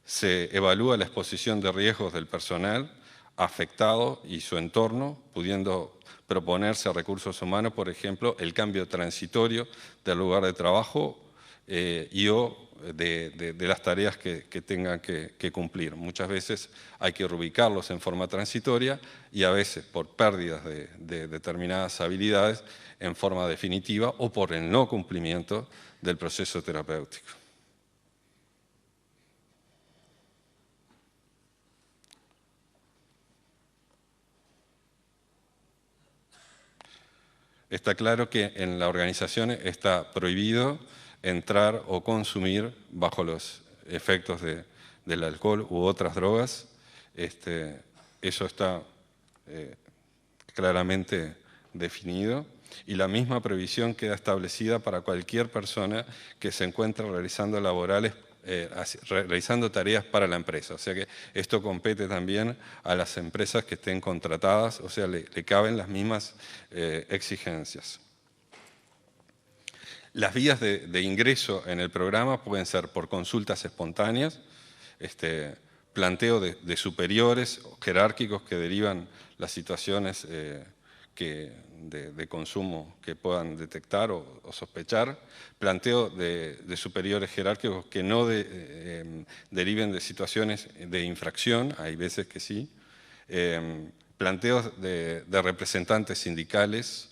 Se evalúa la exposición de riesgos del personal afectado y su entorno, pudiendo proponerse a recursos humanos, por ejemplo, el cambio transitorio del lugar de trabajo o de las tareas que tengan que cumplir. Muchas veces hay que reubicarlos en forma transitoria y a veces por pérdidas de determinadas habilidades en forma definitiva o por el no cumplimiento del proceso terapéutico. Está claro que en la organización está prohibido entrar o consumir bajo los efectos del alcohol u otras drogas. Eso está claramente definido y la misma prohibición queda establecida para cualquier persona que se encuentre realizando realizando tareas para la empresa. O sea que esto compete también a las empresas que estén contratadas, o sea, le caben las mismas exigencias. Las vías de ingreso en el programa pueden ser por consultas espontáneas, planteo de superiores jerárquicos que derivan las situaciones de consumo que puedan detectar o sospechar, planteo de superiores jerárquicos que no deriven de situaciones de infracción, hay veces que sí, planteos de representantes sindicales,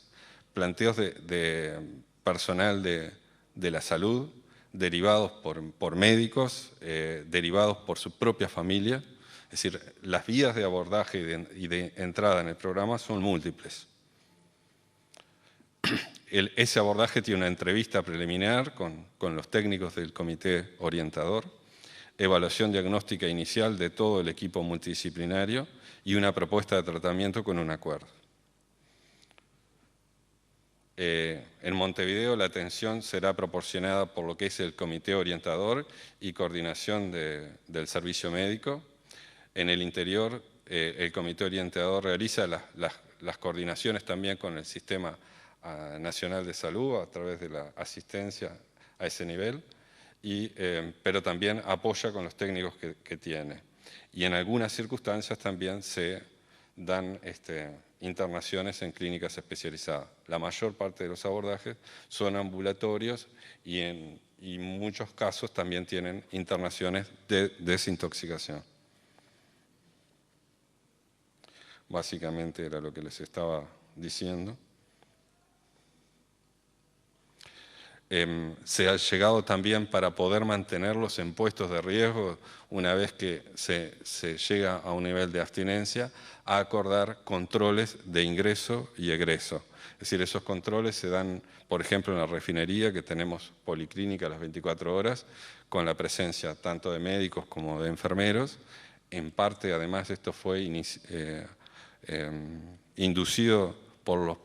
planteos de personal de la salud, derivados por médicos, derivados por su propia familia. Es decir, las vías de abordaje y de entrada en el programa son múltiples. Ese abordaje tiene una entrevista preliminar con los técnicos del comité orientador, evaluación diagnóstica inicial de todo el equipo multidisciplinario y una propuesta de tratamiento con un acuerdo. En Montevideo la atención será proporcionada por lo que es el comité orientador y coordinación del servicio médico. En el interior, el comité orientador realiza las coordinaciones también con el Sistema Nacional de Salud a través de la asistencia a ese nivel, pero también apoya con los técnicos que tiene. Y en algunas circunstancias también se dan internaciones en clínicas especializadas. La mayor parte de los abordajes son ambulatorios y en muchos casos también tienen internaciones de desintoxicación. Básicamente era lo que les estaba diciendo. Se ha llegado también para poder mantenerlos en puestos de riesgo una vez que se llega a un nivel de abstinencia, a acordar controles de ingreso y egreso. Es decir, esos controles se dan, por ejemplo, en la refinería, que tenemos policlínica a las 24 horas, con la presencia tanto de médicos como de enfermeros. En parte, además, esto fue inducido por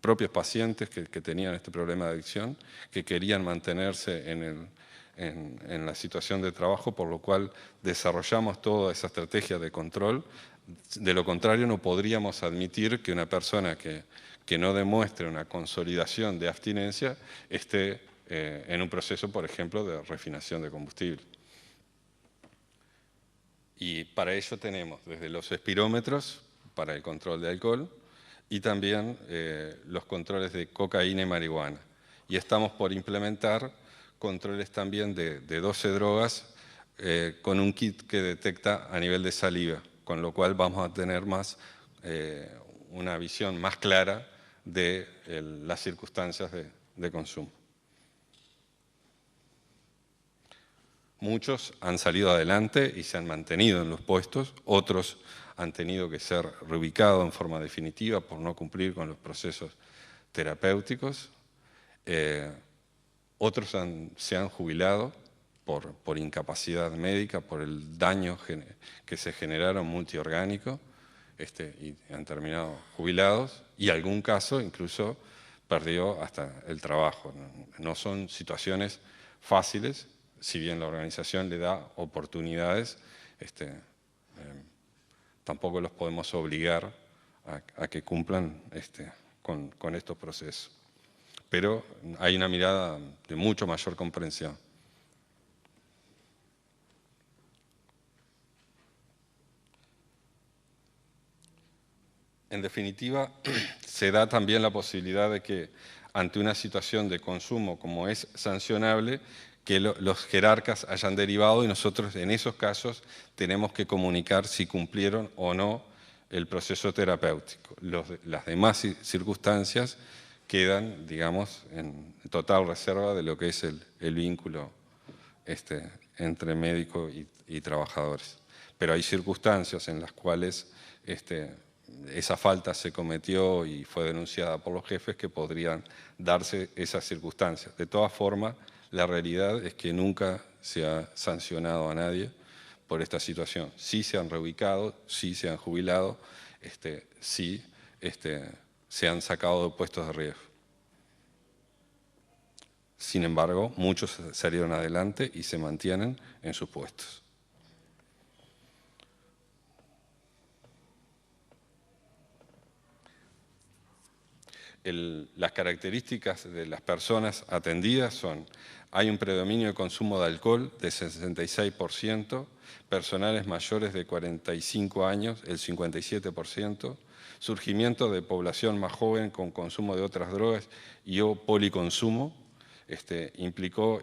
propios pacientes que tenían este problema de adicción, que querían mantenerse en la situación de trabajo, por lo cual desarrollamos toda esa estrategia de control. De lo contrario, no podríamos admitir que una persona que no demuestre una consolidación de abstinencia esté en un proceso, por ejemplo, de refinación de combustible. Y para ello tenemos desde los espirómetros para el control de alcohol, y también los controles de cocaína y marihuana. Y estamos por implementar controles también de 12 drogas con un kit que detecta a nivel de saliva, con lo cual vamos a tener una visión más clara de las circunstancias de consumo. Muchos han salido adelante y se han mantenido en los puestos, otros han tenido que ser reubicados en forma definitiva por no cumplir con los procesos terapéuticos. Otros se han jubilado por incapacidad médica, por el daño que se generaron multiorgánico, y han terminado jubilados, y algún caso incluso perdió hasta el trabajo. No son situaciones fáciles, si bien la organización le da oportunidades, tampoco los podemos obligar a que cumplan con estos procesos. Pero hay una mirada de mucho mayor comprensión. En definitiva, se da también la posibilidad de que ante una situación de consumo como es sancionable, que los jerarcas hayan derivado y nosotros en esos casos tenemos que comunicar si cumplieron o no el proceso terapéutico. Las demás circunstancias quedan, digamos, en total reserva de lo que es el vínculo entre médico y trabajadores. Pero hay circunstancias en las cuales esa falta se cometió y fue denunciada por los jefes que podrían darse esas circunstancias. De todas formas, la realidad es que nunca se ha sancionado a nadie por esta situación. Sí se han reubicado, sí se han jubilado, sí se han sacado de puestos de riesgo. Sin embargo, muchos salieron adelante y se mantienen en sus puestos. Las características de las personas atendidas son: hay un predominio de consumo de alcohol de 66%, personales mayores de 45 años, el 57%, surgimiento de población más joven con consumo de otras drogas y o policonsumo, implicó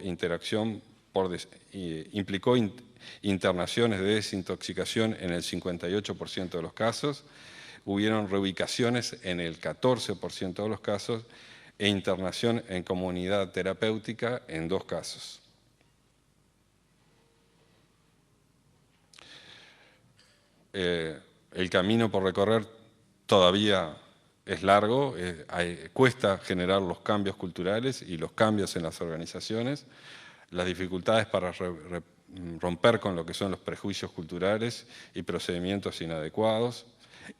internaciones de desintoxicación en el 58% de los casos, hubieron reubicaciones en el 14% de los casos e internación en comunidad terapéutica en 2 casos. El camino por recorrer todavía es largo, cuesta generar los cambios culturales y los cambios en las organizaciones, las dificultades para romper con lo que son los prejuicios culturales y procedimientos inadecuados,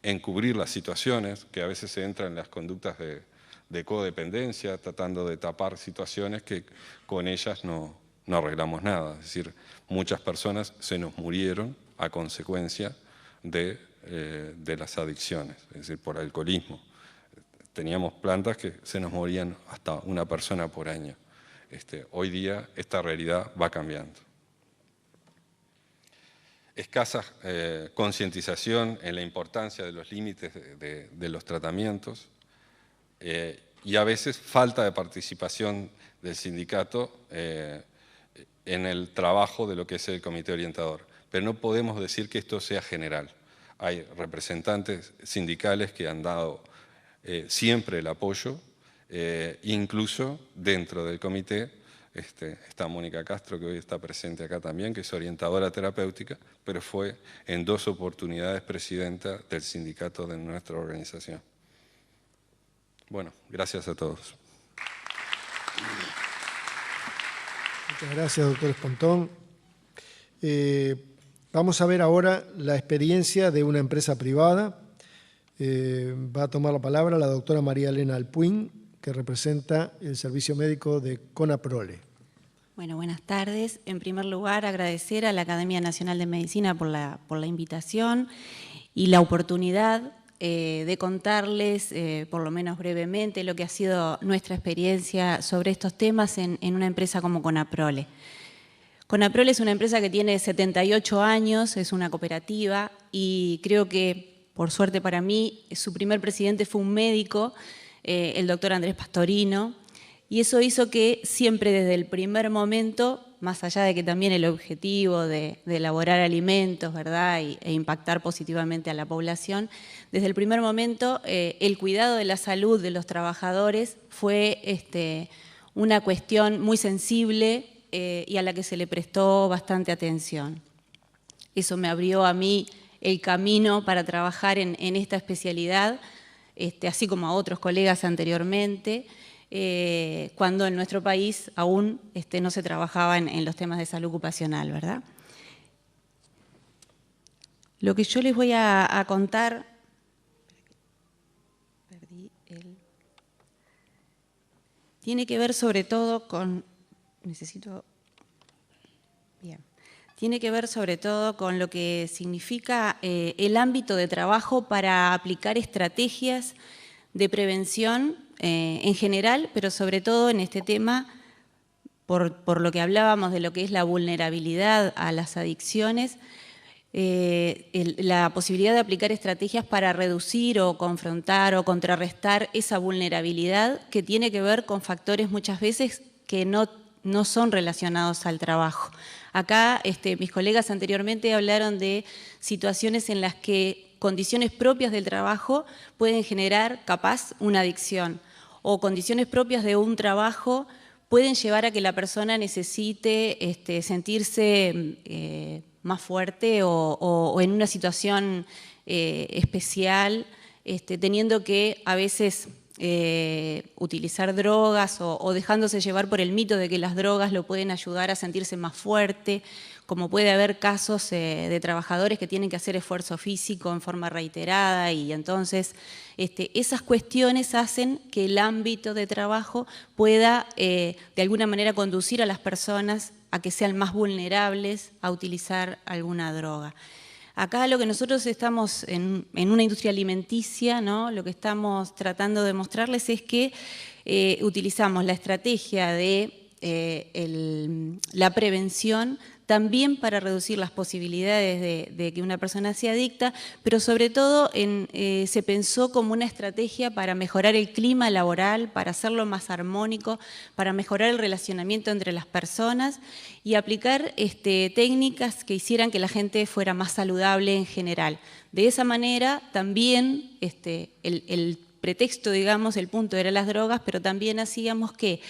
encubrir las situaciones, que a veces se entran en las conductas de codependencia, tratando de tapar situaciones que con ellas no arreglamos nada. Es decir, muchas personas se nos murieron a consecuencia de las adicciones, es decir, por alcoholismo. Teníamos plantas que se nos morían hasta una persona por año. Hoy día esta realidad va cambiando. Escasa concientización en la importancia de los límites de los tratamientos y a veces falta de participación del sindicato en el trabajo de lo que es el comité orientador. Pero no podemos decir que esto sea general. Hay representantes sindicales que han dado siempre el apoyo, incluso dentro del comité. Está Mónica Castro, que hoy está presente acá también, que es orientadora terapéutica, pero fue en 2 oportunidades presidenta del sindicato de nuestra organización. Bueno, gracias a todos. Muchas gracias, doctor Espontón. Vamos a ver ahora la experiencia de una empresa privada. Va a tomar la palabra la doctora María Elena Alpuín, que representa el servicio médico de CONAPROLE. Bueno, buenas tardes. En primer lugar, agradecer a la Academia Nacional de Medicina por la invitación y la oportunidad de contarles, por lo menos brevemente, lo que ha sido nuestra experiencia sobre estos temas en una empresa como CONAPROLE. CONAPROLE es una empresa que tiene 78 años, es una cooperativa y creo que, por suerte para mí, su primer presidente fue un médico, el doctor Andrés Pastorino, y eso hizo que siempre desde el primer momento, más allá de que también el objetivo de elaborar alimentos, ¿verdad?, e impactar positivamente a la población, desde el primer momento el cuidado de la salud de los trabajadores fue una cuestión muy sensible y a la que se le prestó bastante atención. Eso me abrió a mí el camino para trabajar en esta especialidad, así como a otros colegas anteriormente, cuando en nuestro país aún no se trabajaba en los temas de salud ocupacional, ¿verdad? Lo que yo les voy a contar Tiene que ver sobre todo con... Tiene que ver sobre todo con lo que significa el ámbito de trabajo para aplicar estrategias de prevención en general, pero sobre todo en este tema, por lo que hablábamos de lo que es la vulnerabilidad a las adicciones, la posibilidad de aplicar estrategias para reducir o confrontar o contrarrestar esa vulnerabilidad que tiene que ver con factores muchas veces que no son relacionados al trabajo. Acá mis colegas anteriormente hablaron de situaciones en las que condiciones propias del trabajo pueden generar capaz una adicción, o condiciones propias de un trabajo pueden llevar a que la persona necesite sentirse más fuerte o en una situación especial, teniendo que a veces utilizar drogas o dejándose llevar por el mito de que las drogas lo pueden ayudar a sentirse más fuerte, como puede haber casos de trabajadores que tienen que hacer esfuerzo físico en forma reiterada, y entonces esas cuestiones hacen que el ámbito de trabajo pueda de alguna manera conducir a las personas a que sean más vulnerables a utilizar alguna droga. Acá lo que nosotros estamos en una industria alimenticia, ¿no? Lo que estamos tratando de mostrarles es que utilizamos la estrategia de la prevención también para reducir las posibilidades de que una persona sea adicta, pero sobre todo se pensó como una estrategia para mejorar el clima laboral, para hacerlo más armónico, para mejorar el relacionamiento entre las personas y aplicar técnicas que hicieran que la gente fuera más saludable en general. De esa manera también el pretexto, digamos, el punto era las drogas, pero también hacíamos que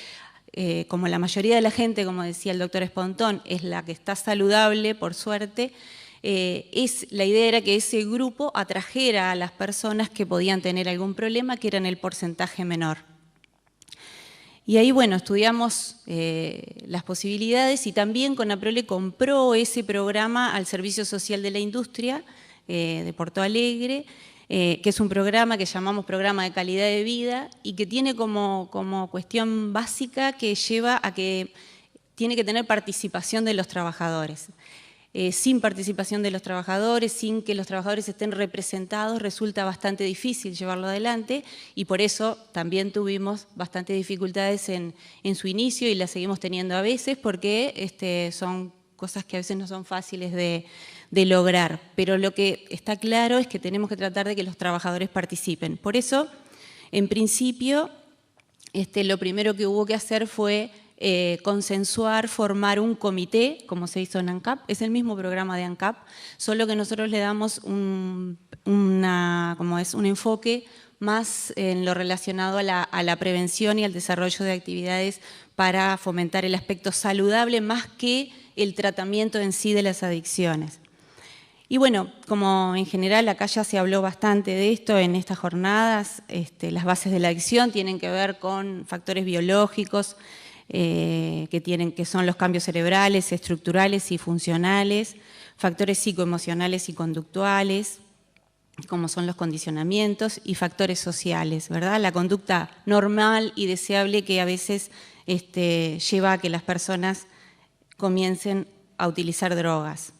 como la mayoría de la gente, como decía el doctor Espontón, es la que está saludable, por suerte, la idea era que ese grupo atrajera a las personas que podían tener algún problema, que eran el porcentaje menor. Y ahí, bueno, estudiamos las posibilidades y también Conaprole compró ese programa al Servicio Social de la Industria de Porto Alegre, que es un programa que llamamos Programa de Calidad de Vida y que tiene como cuestión básica que lleva a que tiene que tener participación de los trabajadores. Sin participación de los trabajadores, sin que los trabajadores estén representados, resulta bastante difícil llevarlo adelante y por eso también tuvimos bastantes dificultades en su inicio y las seguimos teniendo a veces porque son cosas que a veces no son fáciles de lograr, pero lo que está claro es que tenemos que tratar de que los trabajadores participen. Por eso, en principio, lo primero que hubo que hacer fue consensuar, formar un comité, como se hizo en ANCAP, es el mismo programa de ANCAP, solo que nosotros le damos un enfoque más en lo relacionado a la prevención y al desarrollo de actividades para fomentar el aspecto saludable más que el tratamiento en sí de las adicciones. Y bueno, como en general acá ya se habló bastante de esto en estas jornadas, las bases de la adicción tienen que ver con factores biológicos que son los cambios cerebrales, estructurales y funcionales, factores psicoemocionales y conductuales, como son los condicionamientos, y factores sociales, ¿verdad? La conducta normal y deseable que a veces lleva a que las personas comiencen a utilizar drogas.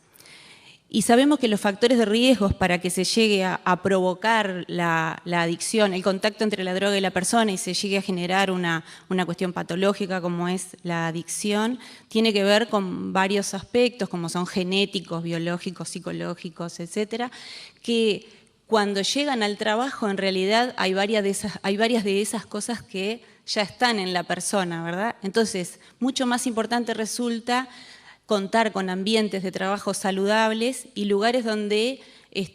Y sabemos que los factores de riesgos para que se llegue a provocar la adicción, el contacto entre la droga y la persona y se llegue a generar una cuestión patológica como es la adicción, tiene que ver con varios aspectos como son genéticos, biológicos, psicológicos, etcétera, que cuando llegan al trabajo en realidad hay varias de esas cosas que ya están en la persona, ¿verdad? Entonces, mucho más importante resulta contar con ambientes de trabajo saludables y lugares donde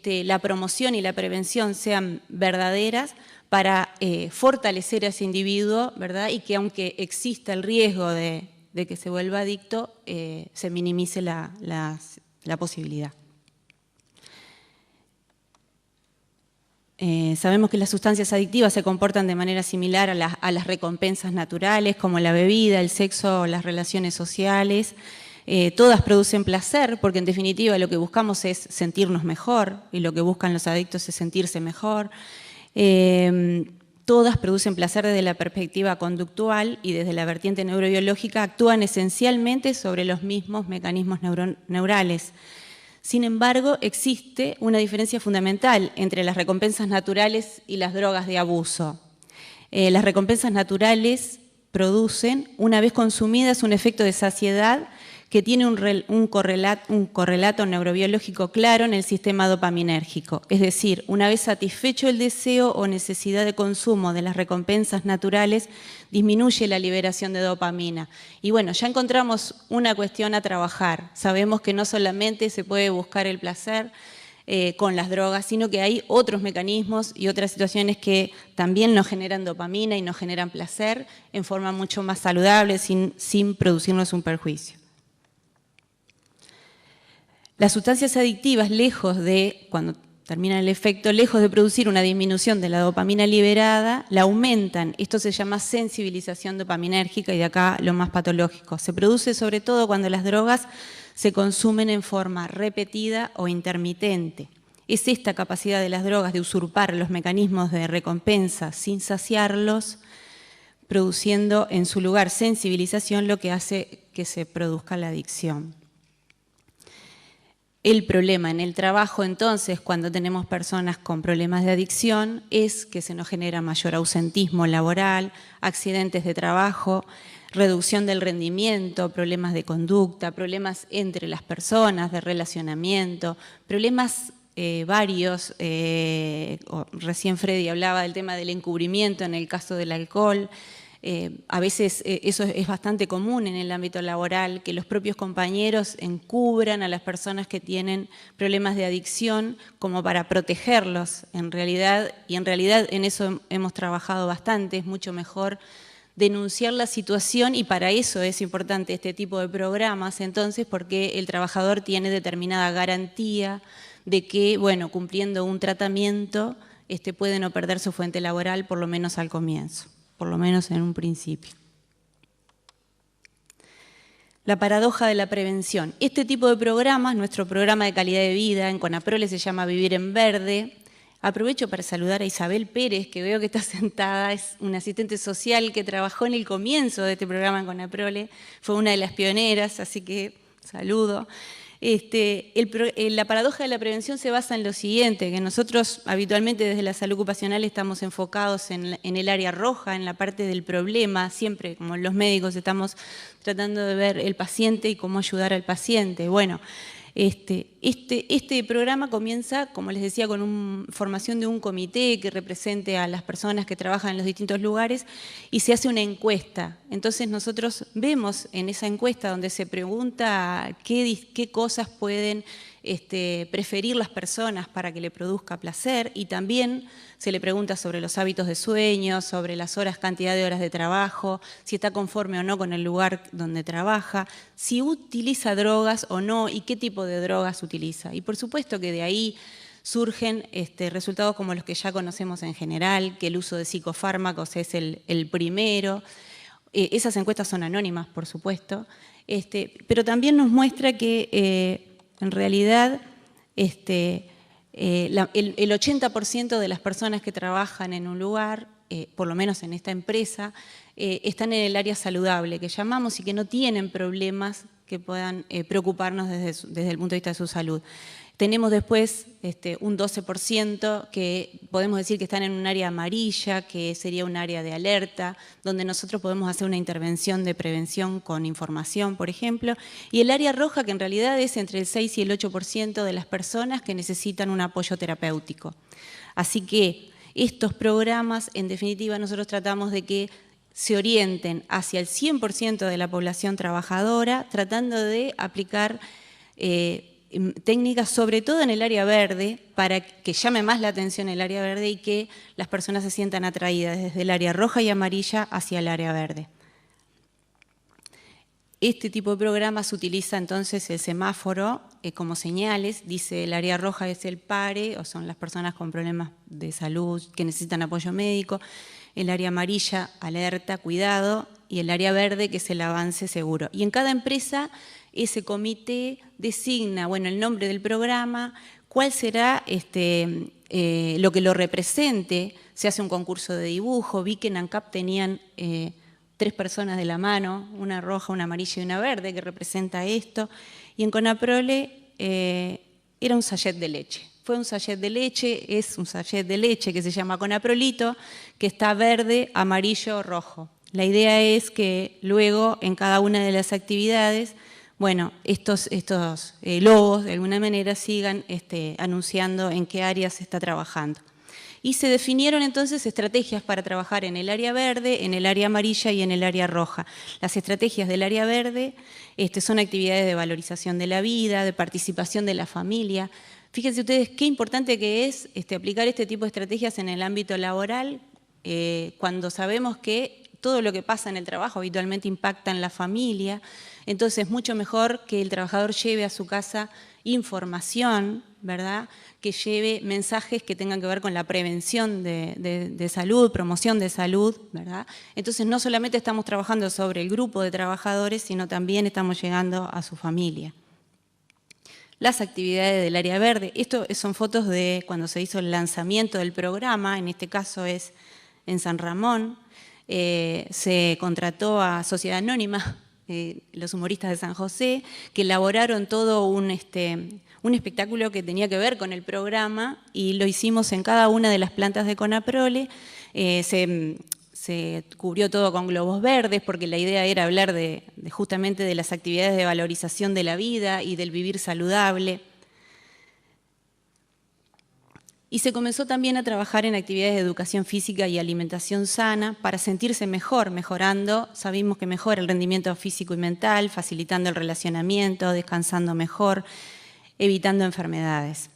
la promoción y la prevención sean verdaderas para fortalecer a ese individuo, ¿verdad? Y que aunque exista el riesgo de que se vuelva adicto, se minimice la posibilidad. Sabemos que las sustancias adictivas se comportan de manera similar a las recompensas naturales, como la bebida, el sexo, las relaciones sociales. Todas producen placer, porque en definitiva lo que buscamos es sentirnos mejor, y lo que buscan los adictos es sentirse mejor. todas producen placer desde la perspectiva conductual y desde la vertiente neurobiológica actúan esencialmente sobre los mismos mecanismos neurales. Sin embargo, existe una diferencia fundamental entre las recompensas naturales y las drogas de abuso. Las recompensas naturales producen, una vez consumidas, un efecto de saciedad que tiene un correlato neurobiológico claro en el sistema dopaminérgico. Es decir, una vez satisfecho el deseo o necesidad de consumo de las recompensas naturales, disminuye la liberación de dopamina. Y bueno, ya encontramos una cuestión a trabajar. Sabemos que no solamente se puede buscar el placer con las drogas, sino que hay otros mecanismos y otras situaciones que también nos generan dopamina y nos generan placer en forma mucho más saludable, sin producirnos un perjuicio. Las sustancias adictivas, lejos de, cuando terminan el efecto, lejos de producir una disminución de la dopamina liberada, la aumentan. Esto se llama sensibilización dopaminérgica y de acá lo más patológico. Se produce sobre todo cuando las drogas se consumen en forma repetida o intermitente. Es esta capacidad de las drogas de usurpar los mecanismos de recompensa sin saciarlos, produciendo en su lugar sensibilización, lo que hace que se produzca la adicción. El problema en el trabajo, entonces, cuando tenemos personas con problemas de adicción, es que se nos genera mayor ausentismo laboral, accidentes de trabajo, reducción del rendimiento, problemas de conducta, problemas entre las personas, de relacionamiento, problemas varios. Recién Freddy hablaba del tema del encubrimiento en el caso del alcohol. A veces eso es bastante común en el ámbito laboral, que los propios compañeros encubran a las personas que tienen problemas de adicción como para protegerlos en realidad, y en realidad en eso hemos trabajado bastante. Es mucho mejor denunciar la situación y para eso es importante este tipo de programas, entonces, porque el trabajador tiene determinada garantía de que, bueno, cumpliendo un tratamiento, puede no perder su fuente laboral, por lo menos al comienzo, por lo menos en un principio. La paradoja de la prevención. Este tipo de programas, nuestro programa de calidad de vida en CONAPROLE se llama Vivir en Verde. Aprovecho para saludar a Isabel Pérez, que veo que está sentada, es una asistente social que trabajó en el comienzo de este programa en CONAPROLE, fue una de las pioneras, así que saludo. La paradoja de la prevención se basa en lo siguiente, que nosotros habitualmente desde la salud ocupacional estamos enfocados en el área roja, en la parte del problema, siempre como los médicos estamos tratando de ver el paciente y cómo ayudar al paciente. Bueno, este programa comienza, como les decía, con formación de un comité que represente a las personas que trabajan en los distintos lugares y se hace una encuesta. Entonces nosotros vemos en esa encuesta donde se pregunta qué cosas pueden preferir las personas para que le produzca placer, y también se le pregunta sobre los hábitos de sueño, sobre las horas, cantidad de horas de trabajo, si está conforme o no con el lugar donde trabaja, si utiliza drogas o no y qué tipo de drogas utiliza. Y por supuesto que de ahí surgen resultados como los que ya conocemos en general, que el uso de psicofármacos es el primero. Esas encuestas son anónimas, por supuesto, pero también nos muestra que en realidad el 80% de las personas que trabajan en un lugar, por lo menos en esta empresa, están en el área saludable, que llamamos, y que no tienen problemas que puedan preocuparnos desde el punto de vista de su salud. Tenemos después un 12% que podemos decir que están en un área amarilla, que sería un área de alerta, donde nosotros podemos hacer una intervención de prevención con información, por ejemplo, y el área roja, que en realidad es entre el 6 y el 8% de las personas que necesitan un apoyo terapéutico. Así que estos programas, en definitiva, nosotros tratamos de que se orienten hacia el 100% de la población trabajadora, tratando de aplicar técnicas, sobre todo en el área verde, para que llame más la atención el área verde y que las personas se sientan atraídas desde el área roja y amarilla hacia el área verde. Este tipo de programas utiliza entonces el semáforo como señales. Dice el área roja es el PARE, o son las personas con problemas de salud que necesitan apoyo médico. El área amarilla, alerta, cuidado, y el área verde, que es el avance seguro. Y en cada empresa ese comité designa, bueno, el nombre del programa, cuál será lo que lo represente, se hace un concurso de dibujo. Vi que en ANCAP tenían 3 personas de la mano, una roja, una amarilla y una verde, que representa esto. Y en Conaprole era un sachet de leche. Fue un sachet de leche, es un sachet de leche que se llama Conaprolito, que está verde, amarillo, rojo. La idea es que luego en cada una de las actividades, bueno, estos logos de alguna manera sigan anunciando en qué área se está trabajando. Y se definieron entonces estrategias para trabajar en el área verde, en el área amarilla y en el área roja. Las estrategias del área verde son actividades de valorización de la vida, de participación de la familia. Fíjense ustedes qué importante que es aplicar este tipo de estrategias en el ámbito laboral, cuando sabemos que todo lo que pasa en el trabajo habitualmente impacta en la familia. Entonces, mucho mejor que el trabajador lleve a su casa información, ¿verdad?, que lleve mensajes que tengan que ver con la prevención de salud, promoción de salud, ¿verdad? Entonces, no solamente estamos trabajando sobre el grupo de trabajadores, sino también estamos llegando a su familia. Las actividades del área verde. Esto son fotos de cuando se hizo el lanzamiento del programa, en este caso es en San Ramón. Se contrató a Sociedad Anónima, los humoristas de San José, que elaboraron todo un espectáculo que tenía que ver con el programa y lo hicimos en cada una de las plantas de Conaprole. Se cubrió todo con globos verdes porque la idea era hablar justamente de las actividades de valorización de la vida y del vivir saludable. Y se comenzó también a trabajar en actividades de educación física y alimentación sana para sentirse mejor, mejorando, sabemos que mejora el rendimiento físico y mental, facilitando el relacionamiento, descansando mejor, evitando enfermedades.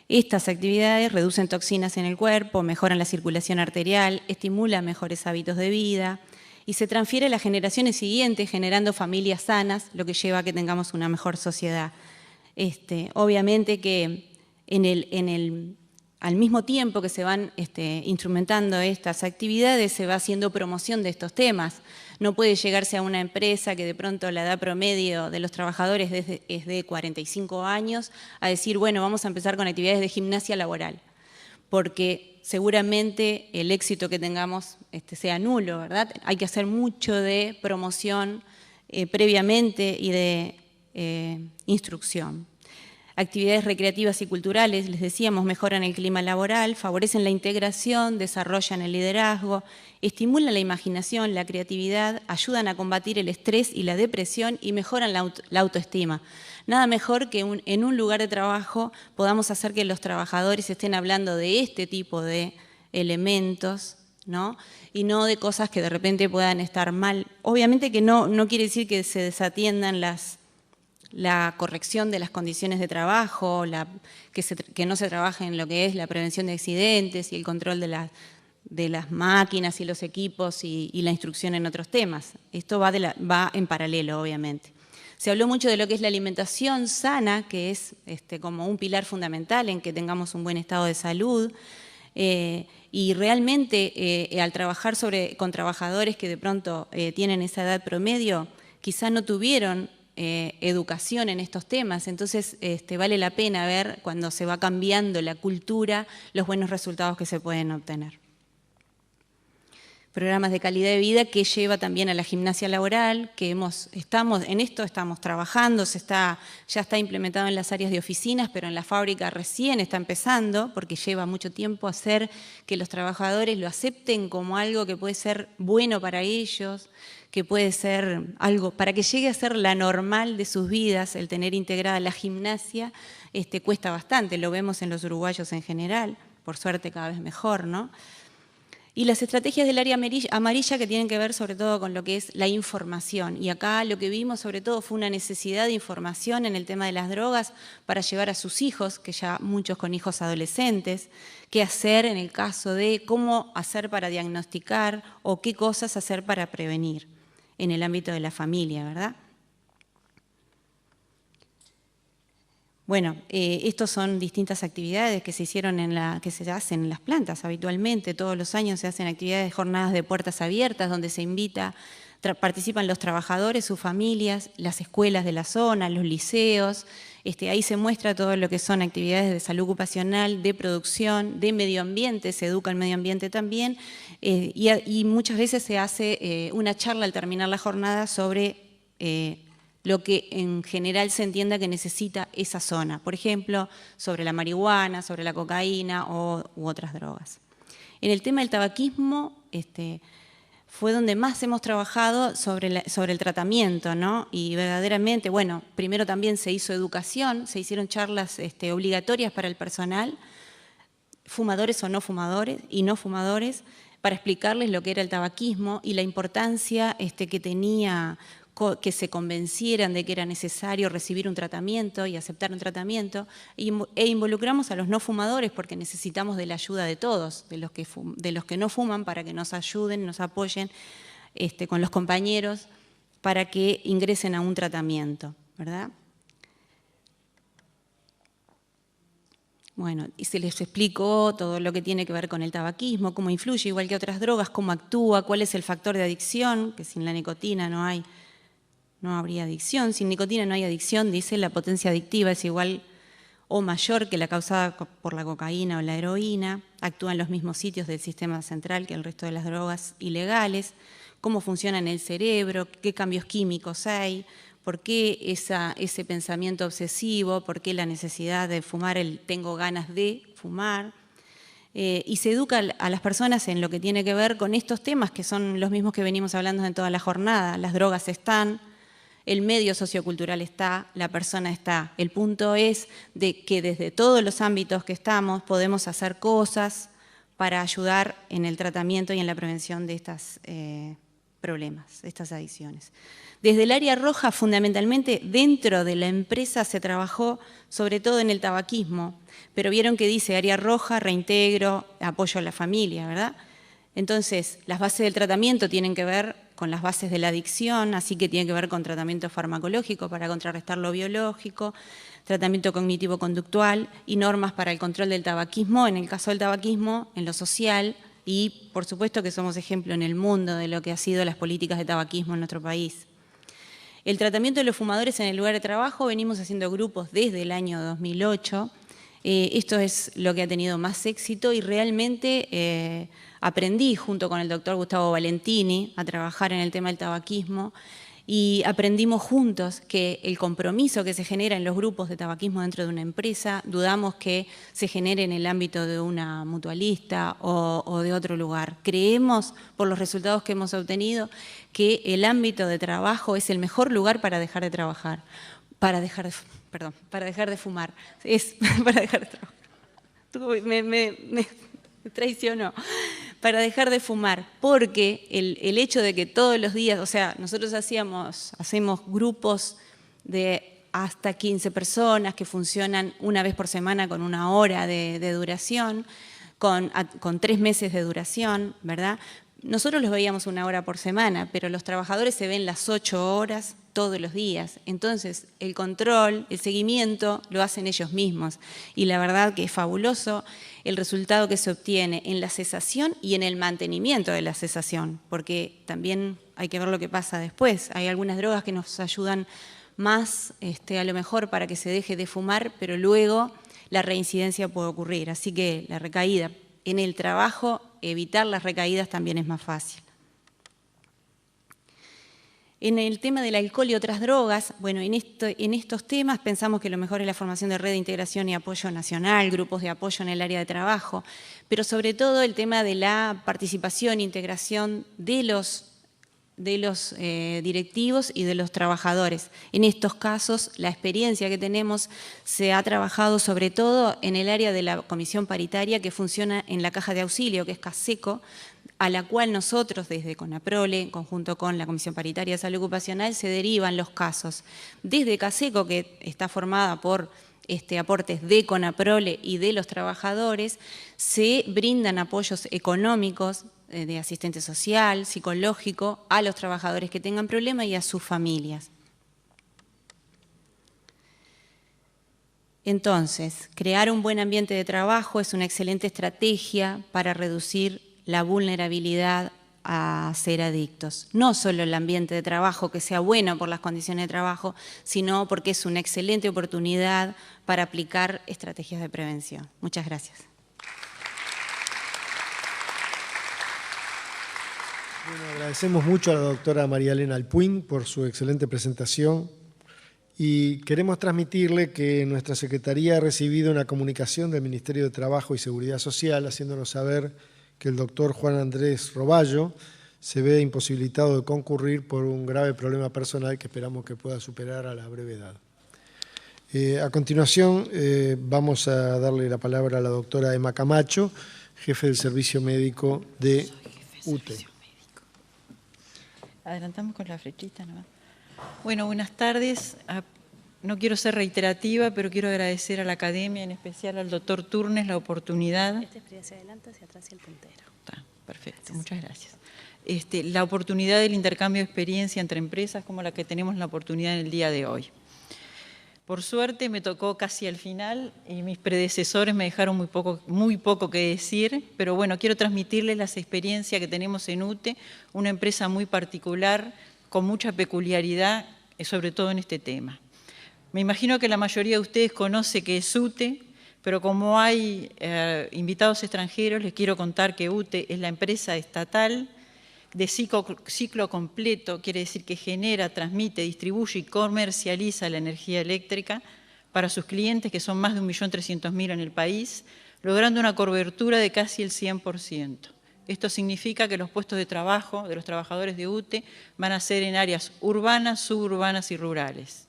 Estas actividades reducen toxinas en el cuerpo, mejoran la circulación arterial, estimulan mejores hábitos de vida y se transfiere a las generaciones siguientes generando familias sanas, lo que lleva a que tengamos una mejor sociedad. Obviamente que al mismo tiempo que se van instrumentando estas actividades, se va haciendo promoción de estos temas. No puede llegarse a una empresa que de pronto la edad promedio de los trabajadores es de 45 años a decir, bueno, vamos a empezar con actividades de gimnasia laboral, porque seguramente el éxito que tengamos sea nulo, ¿verdad? Hay que hacer mucho de promoción previamente y de instrucción. Actividades recreativas y culturales, les decíamos, mejoran el clima laboral, favorecen la integración, desarrollan el liderazgo, estimulan la imaginación, la creatividad, ayudan a combatir el estrés y la depresión y mejoran la autoestima. Nada mejor que en un lugar de trabajo podamos hacer que los trabajadores estén hablando de este tipo de elementos, ¿no? Y no de cosas que de repente puedan estar mal. Obviamente que no quiere decir que se desatiendan la corrección de las condiciones de trabajo, que no se trabaje en lo que es la prevención de accidentes y el control de las máquinas y los equipos y la instrucción en otros temas. Esto va en paralelo, obviamente. Se habló mucho de lo que es la alimentación sana, que es como un pilar fundamental en que tengamos un buen estado de salud. Y realmente al trabajar con trabajadores que de pronto tienen esa edad promedio, quizá no tuvieron educación en estos temas, entonces vale la pena ver cuando se va cambiando la cultura los buenos resultados que se pueden obtener. Programas de calidad de vida que lleva también a la gimnasia laboral, que en esto estamos trabajando, ya está implementado en las áreas de oficinas, pero en la fábrica recién está empezando, porque lleva mucho tiempo hacer que los trabajadores lo acepten como algo que puede ser bueno para ellos, que puede ser algo, para que llegue a ser la normal de sus vidas, el tener integrada la gimnasia, cuesta bastante, lo vemos en los uruguayos en general, por suerte cada vez mejor, ¿no? Y las estrategias del área amarilla que tienen que ver sobre todo con lo que es la información. Y acá lo que vimos sobre todo fue una necesidad de información en el tema de las drogas para llevar a sus hijos, que ya muchos con hijos adolescentes, qué hacer en el caso de cómo hacer para diagnosticar o qué cosas hacer para prevenir en el ámbito de la familia, ¿verdad? Bueno, estos son distintas actividades que se hicieron que se hacen en las plantas habitualmente. Todos los años se hacen actividades, jornadas de puertas abiertas, donde se invita Participan los trabajadores, sus familias, las escuelas de la zona, los liceos. Ahí se muestra todo lo que son actividades de salud ocupacional, de producción, de medio ambiente, se educa el medio ambiente también, y muchas veces se hace una charla al terminar la jornada sobre lo que en general se entienda que necesita esa zona. Por ejemplo, sobre la marihuana, sobre la cocaína u otras drogas. En el tema del tabaquismo, fue donde más hemos trabajado sobre el tratamiento, ¿no? Y verdaderamente, bueno, primero también se hizo educación, se hicieron charlas obligatorias para el personal, fumadores o no fumadores, y no fumadores, para explicarles lo que era el tabaquismo y la importancia que tenía que se convencieran de que era necesario recibir un tratamiento y aceptar un tratamiento, e involucramos a los no fumadores porque necesitamos de la ayuda de todos, de los que no fuman, para que nos ayuden, nos apoyen con los compañeros para que ingresen a un tratamiento, ¿verdad? Bueno, y se les explicó todo lo que tiene que ver con el tabaquismo, cómo influye, igual que otras drogas, cómo actúa, cuál es el factor de adicción, que sin la nicotina no habría adicción. Sin nicotina no hay adicción, dice, la potencia adictiva es igual o mayor que la causada por la cocaína o la heroína, actúa en los mismos sitios del sistema central que el resto de las drogas ilegales, cómo funciona en el cerebro, qué cambios químicos hay, por qué ese pensamiento obsesivo, por qué la necesidad de fumar, el tengo ganas de fumar. Y se educa a las personas en lo que tiene que ver con estos temas, que son los mismos que venimos hablando en toda la jornada. Las drogas están, el medio sociocultural está, la persona está. El punto es de que desde todos los ámbitos que estamos podemos hacer cosas para ayudar en el tratamiento y en la prevención de estos problemas, de estas adicciones. Desde el área roja, fundamentalmente, dentro de la empresa se trabajó sobre todo en el tabaquismo, pero vieron que dice área roja, reintegro, apoyo a la familia, ¿verdad? Entonces, las bases del tratamiento tienen que ver con las bases de la adicción, así que tienen que ver con tratamiento farmacológico para contrarrestar lo biológico, tratamiento cognitivo-conductual y normas para el control del tabaquismo, en el caso del tabaquismo, en lo social, y por supuesto que somos ejemplo en el mundo de lo que han sido las políticas de tabaquismo en nuestro país. El tratamiento de los fumadores en el lugar de trabajo, venimos haciendo grupos desde el año 2008. Esto es lo que ha tenido más éxito y realmente aprendí junto con el doctor Gustavo Valentini a trabajar en el tema del tabaquismo y aprendimos juntos que el compromiso que se genera en los grupos de tabaquismo dentro de una empresa, dudamos que se genere en el ámbito de una mutualista o de otro lugar. Creemos, por los resultados que hemos obtenido, que el ámbito de trabajo es el mejor lugar para dejar de trabajar, para dejar de fumar. Es para dejar de trabajar. Me traicionó. Para dejar de fumar, porque el hecho de que todos los días, o sea, nosotros hacemos grupos de hasta 15 personas que funcionan una vez por semana con 1 hora de duración, con 3 meses de duración, ¿verdad? Nosotros los veíamos 1 hora por semana, pero los trabajadores se ven las 8 horas todos los días. Entonces, el control, el seguimiento, lo hacen ellos mismos. Y la verdad que es fabuloso el resultado que se obtiene en la cesación y en el mantenimiento de la cesación, porque también hay que ver lo que pasa después. Hay algunas drogas que nos ayudan más, a lo mejor, para que se deje de fumar, pero luego la reincidencia puede ocurrir. Así que la recaída en el trabajo, evitar las recaídas también es más fácil. En el tema del alcohol y otras drogas, bueno, en estos temas pensamos que lo mejor es la formación de red de integración y apoyo nacional, grupos de apoyo en el área de trabajo, pero sobre todo el tema de la participación e integración de los directivos y de los trabajadores. En estos casos, la experiencia que tenemos se ha trabajado sobre todo en el área de la comisión paritaria que funciona en la caja de auxilio, que es CASECO, a la cual nosotros desde CONAPROLE, en conjunto con la Comisión Paritaria de Salud Ocupacional, se derivan los casos. Desde CASECO, que está formada por aportes de CONAPROLE y de los trabajadores, se brindan apoyos económicos de asistente social, psicológico, a los trabajadores que tengan problemas y a sus familias. Entonces, crear un buen ambiente de trabajo es una excelente estrategia para reducir la vulnerabilidad a ser adictos. No solo el ambiente de trabajo, que sea bueno por las condiciones de trabajo, sino porque es una excelente oportunidad para aplicar estrategias de prevención. Muchas gracias. Bueno, agradecemos mucho a la doctora María Elena Alpuín por su excelente presentación y queremos transmitirle que nuestra Secretaría ha recibido una comunicación del Ministerio de Trabajo y Seguridad Social haciéndonos saber que el doctor Juan Andrés Roballo se ve imposibilitado de concurrir por un grave problema personal que esperamos que pueda superar a la brevedad. A continuación vamos a darle la palabra a la doctora Emma Camacho, jefe del Servicio Médico de UTE. Adelantamos con la flechita nomás. Bueno, buenas tardes. No quiero ser reiterativa, pero quiero agradecer a la Academia, en especial al doctor Turnes, la oportunidad. Este es hacia adelante, hacia atrás y el puntero. Está, perfecto, muchas gracias. La oportunidad del intercambio de experiencia entre empresas como la que tenemos la oportunidad en el día de hoy. Por suerte me tocó casi al final y mis predecesores me dejaron muy poco que decir, pero bueno, quiero transmitirles las experiencias que tenemos en UTE, una empresa muy particular, con mucha peculiaridad, sobre todo en este tema. Me imagino que la mayoría de ustedes conoce qué es UTE, pero como hay invitados extranjeros, les quiero contar que UTE es la empresa estatal de ciclo completo, quiere decir que genera, transmite, distribuye y comercializa la energía eléctrica para sus clientes, que son más de 1.300.000 en el país, logrando una cobertura de casi el 100%. Esto significa que los puestos de trabajo de los trabajadores de UTE van a ser en áreas urbanas, suburbanas y rurales.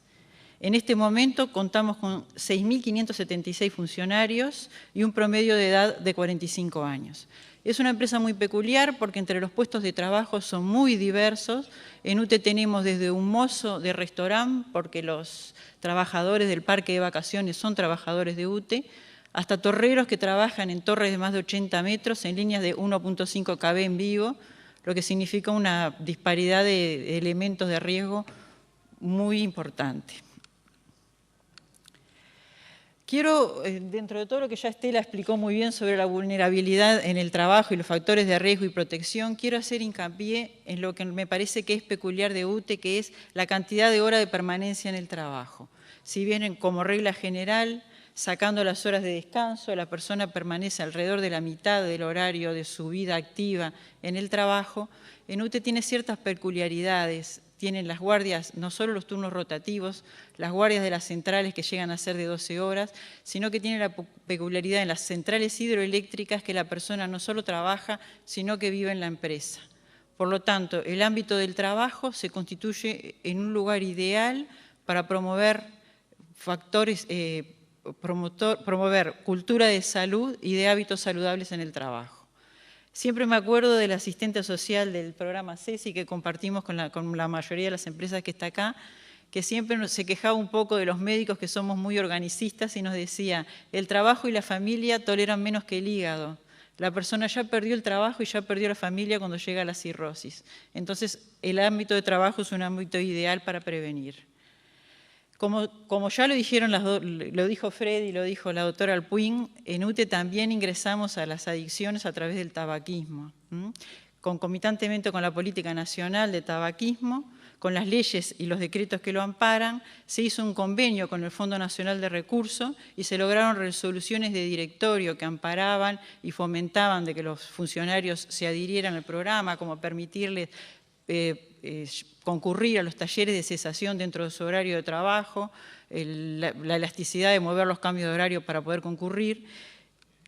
En este momento contamos con 6.576 funcionarios y un promedio de edad de 45 años. Es una empresa muy peculiar porque entre los puestos de trabajo son muy diversos. En UTE tenemos desde un mozo de restaurante, porque los trabajadores del parque de vacaciones son trabajadores de UTE, hasta torreros que trabajan en torres de más de 80 metros en líneas de 1.5 kV en vivo, lo que significa una disparidad de elementos de riesgo muy importante. Quiero, dentro de todo lo que ya Estela explicó muy bien sobre la vulnerabilidad en el trabajo y los factores de riesgo y protección, quiero hacer hincapié en lo que me parece que es peculiar de UTE, que es la cantidad de horas de permanencia en el trabajo. Si bien como regla general, sacando las horas de descanso, la persona permanece alrededor de la mitad del horario de su vida activa en el trabajo, en UTE tiene ciertas peculiaridades. Tienen las guardias, no solo los turnos rotativos, las guardias de las centrales que llegan a ser de 12 horas, sino que tiene la peculiaridad en las centrales hidroeléctricas que la persona no solo trabaja, sino que vive en la empresa. Por lo tanto, el ámbito del trabajo se constituye en un lugar ideal para promover factores, promover cultura de salud y de hábitos saludables en el trabajo. Siempre me acuerdo del asistente social del programa CESI que compartimos con la mayoría de las empresas que está acá, que siempre se quejaba un poco de los médicos que somos muy organicistas y nos decía, el trabajo y la familia toleran menos que el hígado. La persona ya perdió el trabajo y ya perdió la familia cuando llega a la cirrosis. Entonces, el ámbito de trabajo es un ámbito ideal para prevenir. Como ya lo dijeron lo dijo Fred y lo dijo la doctora Alpuín, en UTE también ingresamos a las adicciones a través del tabaquismo. Concomitantemente con la política nacional de tabaquismo, con las leyes y los decretos que lo amparan, se hizo un convenio con el Fondo Nacional de Recursos y se lograron resoluciones de directorio que amparaban y fomentaban de que los funcionarios se adhirieran al programa, como permitirles concurrir a los talleres de cesación dentro de su horario de trabajo, la elasticidad de mover los cambios de horario para poder concurrir.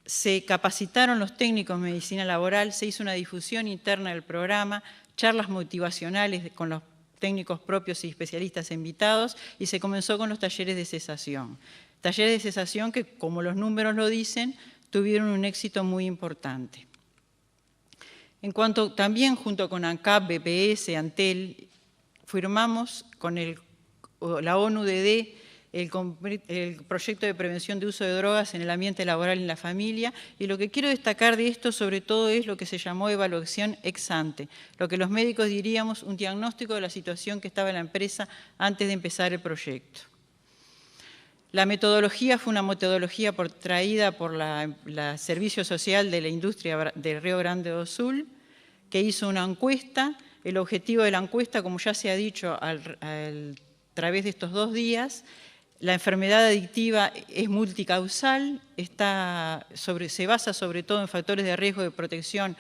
Se capacitaron los técnicos en medicina laboral, se hizo una difusión interna del programa, charlas motivacionales con los técnicos propios y especialistas invitados y se comenzó con los talleres de cesación. Talleres de cesación que, como los números lo dicen, tuvieron un éxito muy importante. En cuanto también junto con ANCAP, BPS, Antel, firmamos con la ONU-DD el proyecto de prevención de uso de drogas en el ambiente laboral y en la familia, y lo que quiero destacar de esto sobre todo es lo que se llamó evaluación ex ante, lo que los médicos diríamos un diagnóstico de la situación que estaba en la empresa antes de empezar el proyecto. La metodología fue una metodología traída por la Servicio Social de la Industria de Río Grande do Sul, que hizo una encuesta. El objetivo de la encuesta, como ya se ha dicho a través de estos 2 días, la enfermedad adictiva es multicausal, se basa sobre todo en factores de riesgo de protección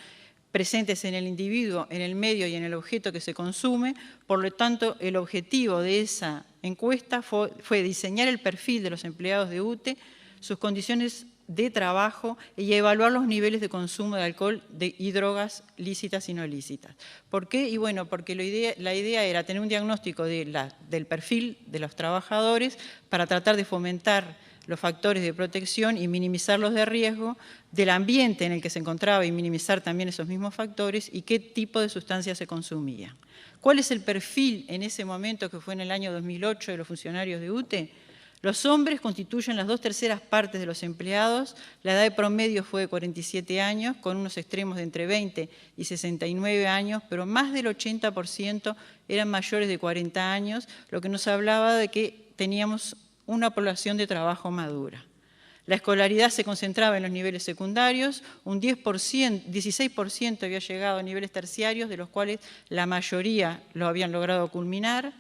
presentes en el individuo, en el medio y en el objeto que se consume. Por lo tanto, el objetivo de esa encuesta fue diseñar el perfil de los empleados de UTE, sus condiciones de trabajo y evaluar los niveles de consumo de alcohol y drogas lícitas y no lícitas. ¿Por qué? Y bueno, porque la idea era tener un diagnóstico del perfil de los trabajadores para tratar de fomentar los factores de protección y minimizar los de riesgo, del ambiente en el que se encontraba y minimizar también esos mismos factores, y qué tipo de sustancias se consumía. ¿Cuál es el perfil en ese momento, que fue en el año 2008, de los funcionarios de UTE? Los hombres constituyen las 2/3 partes de los empleados, la edad de promedio fue de 47 años, con unos extremos de entre 20 y 69 años, pero más del 80% eran mayores de 40 años, lo que nos hablaba de que teníamos una población de trabajo madura. La escolaridad se concentraba en los niveles secundarios, un 16% había llegado a niveles terciarios, de los cuales la mayoría lo habían logrado culminar.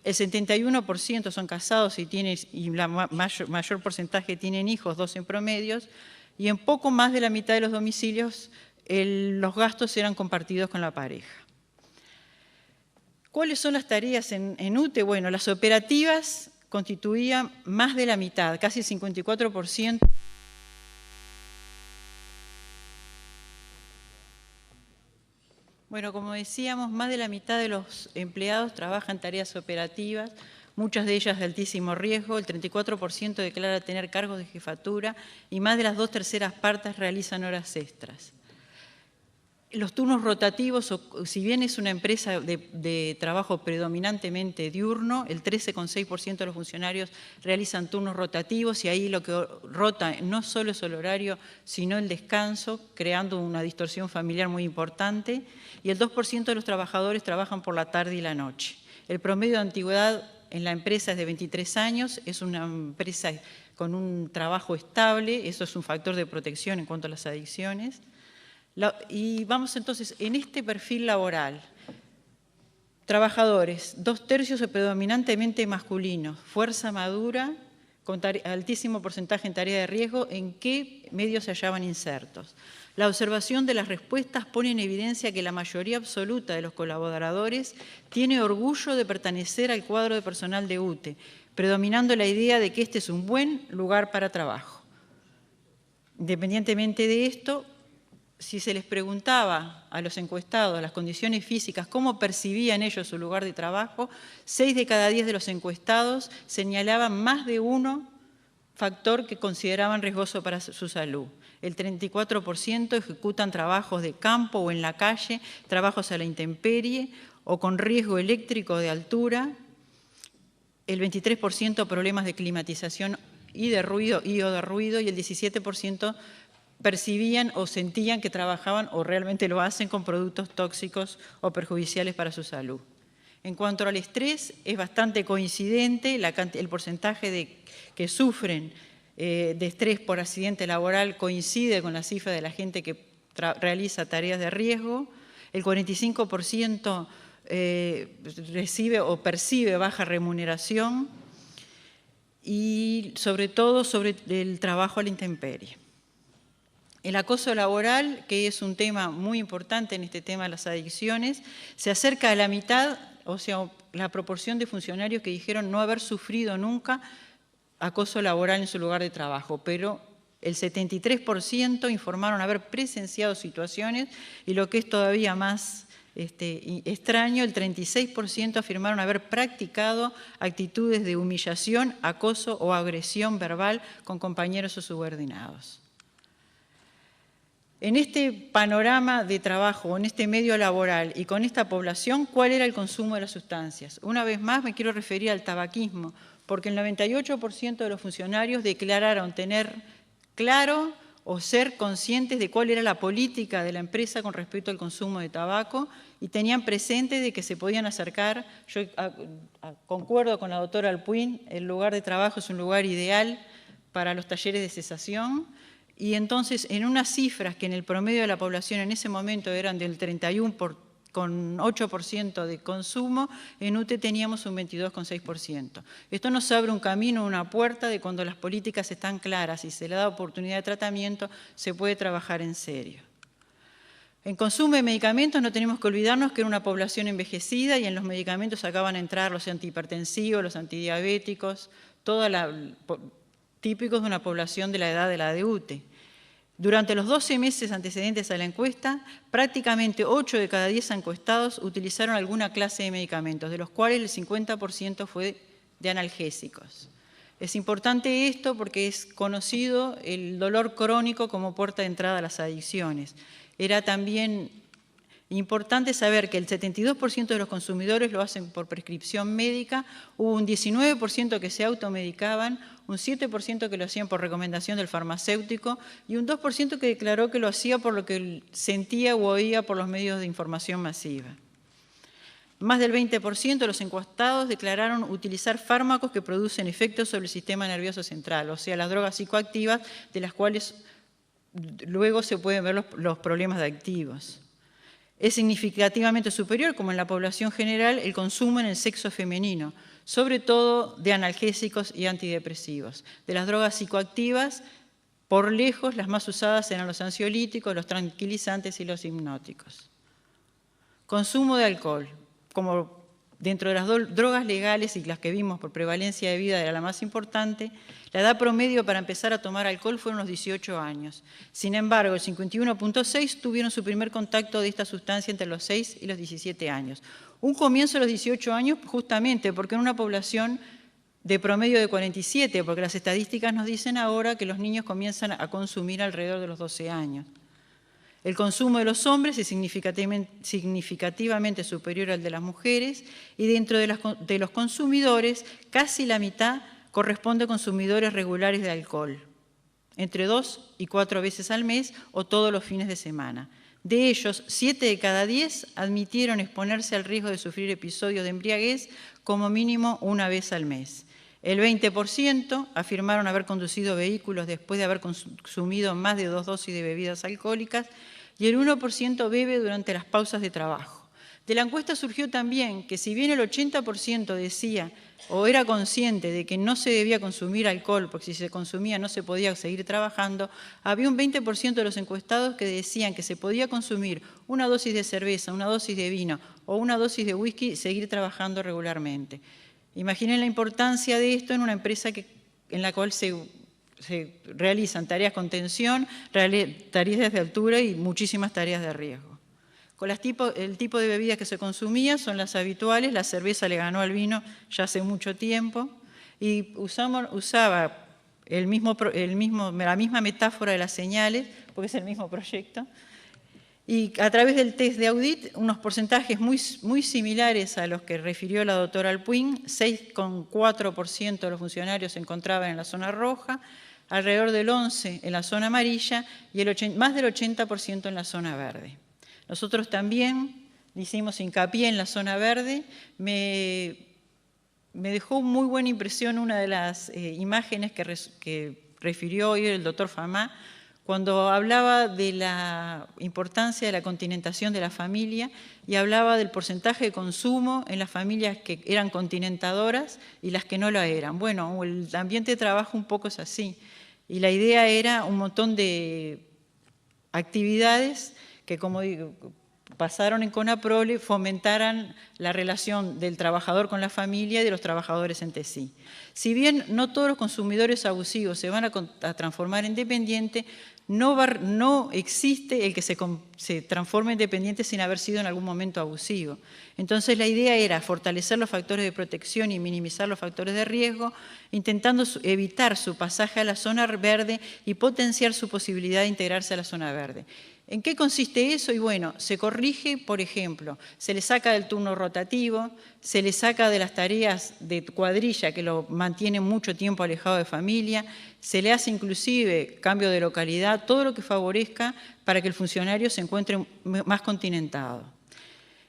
El 71% son casados y la mayor porcentaje tienen hijos, 2 en promedios, y en poco más de la mitad de los domicilios los gastos eran compartidos con la pareja. ¿Cuáles son las tareas en UTE? Bueno, las operativas constituían más de la mitad, casi el 54%. Bueno, como decíamos, más de la mitad de los empleados trabajan tareas operativas, muchas de ellas de altísimo riesgo, el 34% declara tener cargos de jefatura y más de las 2/3 partes realizan horas extras. Los turnos rotativos, si bien es una empresa de trabajo predominantemente diurno, el 13,6% de los funcionarios realizan turnos rotativos, y ahí lo que rota no solo es el horario, sino el descanso, creando una distorsión familiar muy importante, y el 2% de los trabajadores trabajan por la tarde y la noche. El promedio de antigüedad en la empresa es de 23 años, es una empresa con un trabajo estable, eso es un factor de protección en cuanto a las adicciones. Y vamos entonces, en este perfil laboral, trabajadores, 2/3 predominantemente masculinos, fuerza madura, con altísimo porcentaje en tarea de riesgo, ¿en qué medios se hallaban insertos? La observación de las respuestas pone en evidencia que la mayoría absoluta de los colaboradores tiene orgullo de pertenecer al cuadro de personal de UTE, predominando la idea de que este es un buen lugar para trabajo. Independientemente de esto, si se les preguntaba a los encuestados las condiciones físicas, cómo percibían ellos su lugar de trabajo, 6 de cada 10 de los encuestados señalaban más de uno factor que consideraban riesgoso para su salud. El 34% ejecutan trabajos de campo o en la calle, trabajos a la intemperie o con riesgo eléctrico de altura. El 23% problemas de climatización y de ruido, y el 17% percibían o sentían que trabajaban o realmente lo hacen con productos tóxicos o perjudiciales para su salud. En cuanto al estrés, es bastante coincidente el porcentaje que sufren de estrés por accidente laboral coincide con la cifra de la gente que realiza tareas de riesgo. El 45% recibe o percibe baja remuneración y sobre todo sobre el trabajo a la intemperie. El acoso laboral, que es un tema muy importante en este tema de las adicciones, se acerca a la mitad, o sea, la proporción de funcionarios que dijeron no haber sufrido nunca acoso laboral en su lugar de trabajo, pero el 73% informaron haber presenciado situaciones y lo que es todavía más extraño, el 36% afirmaron haber practicado actitudes de humillación, acoso o agresión verbal con compañeros o subordinados. En este panorama de trabajo, en este medio laboral y con esta población, ¿cuál era el consumo de las sustancias? Una vez más me quiero referir al tabaquismo, porque el 98% de los funcionarios declararon tener claro o ser conscientes de cuál era la política de la empresa con respecto al consumo de tabaco y tenían presente de que se podían acercar. Yo concuerdo con la doctora Alpuín, el lugar de trabajo es un lugar ideal para los talleres de cesación y entonces en unas cifras que en el promedio de la población en ese momento eran del 31,8% de consumo, en UTE teníamos un 22,6%. Esto nos abre un camino, una puerta de cuando las políticas están claras y se le da oportunidad de tratamiento, se puede trabajar en serio. En consumo de medicamentos no tenemos que olvidarnos que era una población envejecida y en los medicamentos acaban a entrar los antihipertensivos, los antidiabéticos, típicos de una población de la edad de la de UTE. Durante los 12 meses antecedentes a la encuesta, prácticamente 8 de cada 10 encuestados utilizaron alguna clase de medicamentos, de los cuales el 50% fue de analgésicos. Es importante esto porque es conocido el dolor crónico como puerta de entrada a las adicciones. Era también importante saber que el 72% de los consumidores lo hacen por prescripción médica, hubo un 19% que se automedicaban, un 7% que lo hacían por recomendación del farmacéutico y un 2% que declaró que lo hacía por lo que sentía o oía por los medios de información masiva. Más del 20% de los encuestados declararon utilizar fármacos que producen efectos sobre el sistema nervioso central, o sea, las drogas psicoactivas de las cuales luego se pueden ver los problemas adictivos. Es significativamente superior, como en la población general, el consumo en el sexo femenino, sobre todo de analgésicos y antidepresivos. De las drogas psicoactivas, por lejos, las más usadas eran los ansiolíticos, los tranquilizantes y los hipnóticos. Consumo de alcohol. Como dentro de las drogas legales y las que vimos por prevalencia de vida era la más importante, la edad promedio para empezar a tomar alcohol fueron los 18 años. Sin embargo, el 51,6% tuvieron su primer contacto de esta sustancia entre los 6 y los 17 años. Un comienzo a los 18 años justamente porque en una población de promedio de 47, porque las estadísticas nos dicen ahora que los niños comienzan a consumir alrededor de los 12 años. El consumo de los hombres es significativamente superior al de las mujeres y dentro de los consumidores, casi la mitad corresponde a consumidores regulares de alcohol, entre 2 y 4 veces al mes o todos los fines de semana. De ellos, 7 de cada 10 admitieron exponerse al riesgo de sufrir episodios de embriaguez como mínimo una vez al mes. El 20% afirmaron haber conducido vehículos después de haber consumido más de 2 dosis de bebidas alcohólicas y el 1% bebe durante las pausas de trabajo. De la encuesta surgió también que si bien el 80% decía o era consciente de que no se debía consumir alcohol, porque si se consumía no se podía seguir trabajando, había un 20% de los encuestados que decían que se podía consumir una dosis de cerveza, una dosis de vino o una dosis de whisky y seguir trabajando regularmente. Imaginen la importancia de esto en una empresa en la cual se realizan tareas con tensión, tareas de altura y muchísimas tareas de riesgo. Con el tipo de bebidas que se consumía son las habituales, la cerveza le ganó al vino ya hace mucho tiempo y usaba la misma metáfora de las señales, porque es el mismo proyecto, y a través del test de audit, unos porcentajes muy similares a los que refirió la doctora Alpuín, 6,4% de los funcionarios se encontraban en la zona roja, alrededor del 11% en la zona amarilla y más del 80% en la zona verde. Nosotros también hicimos hincapié en la zona verde. Me dejó muy buena impresión una de las imágenes que refirió hoy el doctor Famá, cuando hablaba de la importancia de la continentación de la familia y hablaba del porcentaje de consumo en las familias que eran continentadoras y las que no lo eran. Bueno, el ambiente de trabajo un poco es así. Y la idea era un montón de actividades que, como digo, pasaron en CONAPROLE, fomentaran la relación del trabajador con la familia y de los trabajadores entre sí. Si bien no todos los consumidores abusivos se van a transformar en dependientes, no existe el que se transforme en dependiente sin haber sido en algún momento abusivo. Entonces la idea era fortalecer los factores de protección y minimizar los factores de riesgo, intentando evitar su pasaje a la zona verde y potenciar su posibilidad de integrarse a la zona verde. ¿En qué consiste eso? Y bueno, se corrige, por ejemplo, se le saca del turno rotativo, se le saca de las tareas de cuadrilla que lo mantienen mucho tiempo alejado de familia, se le hace inclusive cambio de localidad, todo lo que favorezca para que el funcionario se encuentre más continentado.